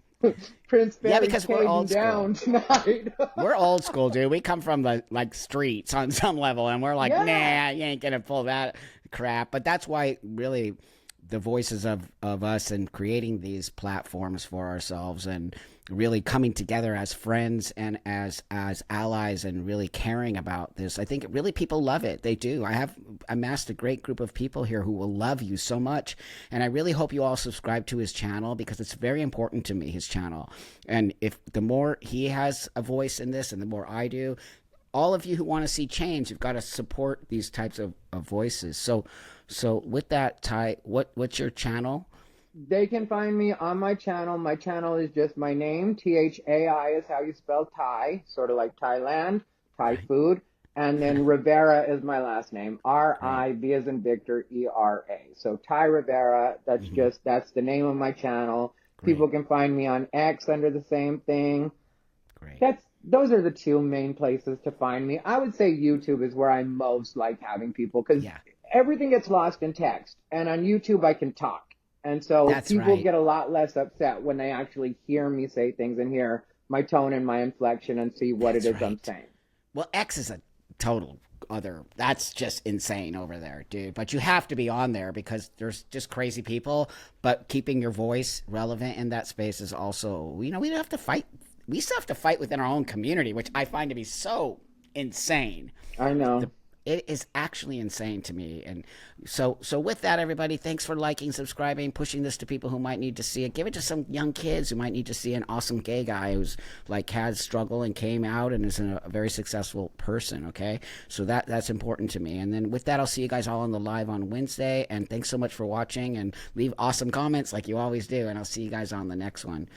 Prince Barry because we're old down tonight. We're old school, dude. We come from the streets on some level, and we're like, nah, you ain't gonna pull that crap. But that's why, really, the voices of us and creating these platforms for ourselves and really coming together as friends and as allies and really caring about this. I think really people love it. They do. I have amassed a great group of people here who will love you so much. And I really hope you all subscribe to his channel because it's very important to me, his channel. And if the more he has a voice in this and the more I do, all of you who want to see change, you've got to support these types of voices. So with that, Ty, what's your channel? They can find me on my channel. My channel is just my name. Thai is how you spell Thai, sort of like Thailand, Thai food. And then Rivera is my last name. R-I-V as in Victor, E-R-A. So Ty Rivera, that's the name of my channel. Great. People can find me on X under the same thing. Great. Those are the two main places to find me. I would say YouTube is where I most like having people because everything gets lost in text. And on YouTube, I can talk. And so people get a lot less upset when they actually hear me say things and hear my tone and my inflection and see what it is I'm saying. Well, X is a total other. That's just insane over there, dude. But you have to be on there because there's just crazy people. But keeping your voice relevant in that space is also, we don't have to fight. We still have to fight within our own community, which I find to be so insane. I know. It is actually insane to me. And so with that, everybody, thanks for liking, subscribing, pushing this to people who might need to see it. Give it to some young kids who might need to see an awesome gay guy who's like has struggled and came out and is a very successful person. Okay. So that's important to me. And then with that, I'll see you guys all on the live on Wednesday. And thanks so much for watching and leave awesome comments like you always do. And I'll see you guys on the next one.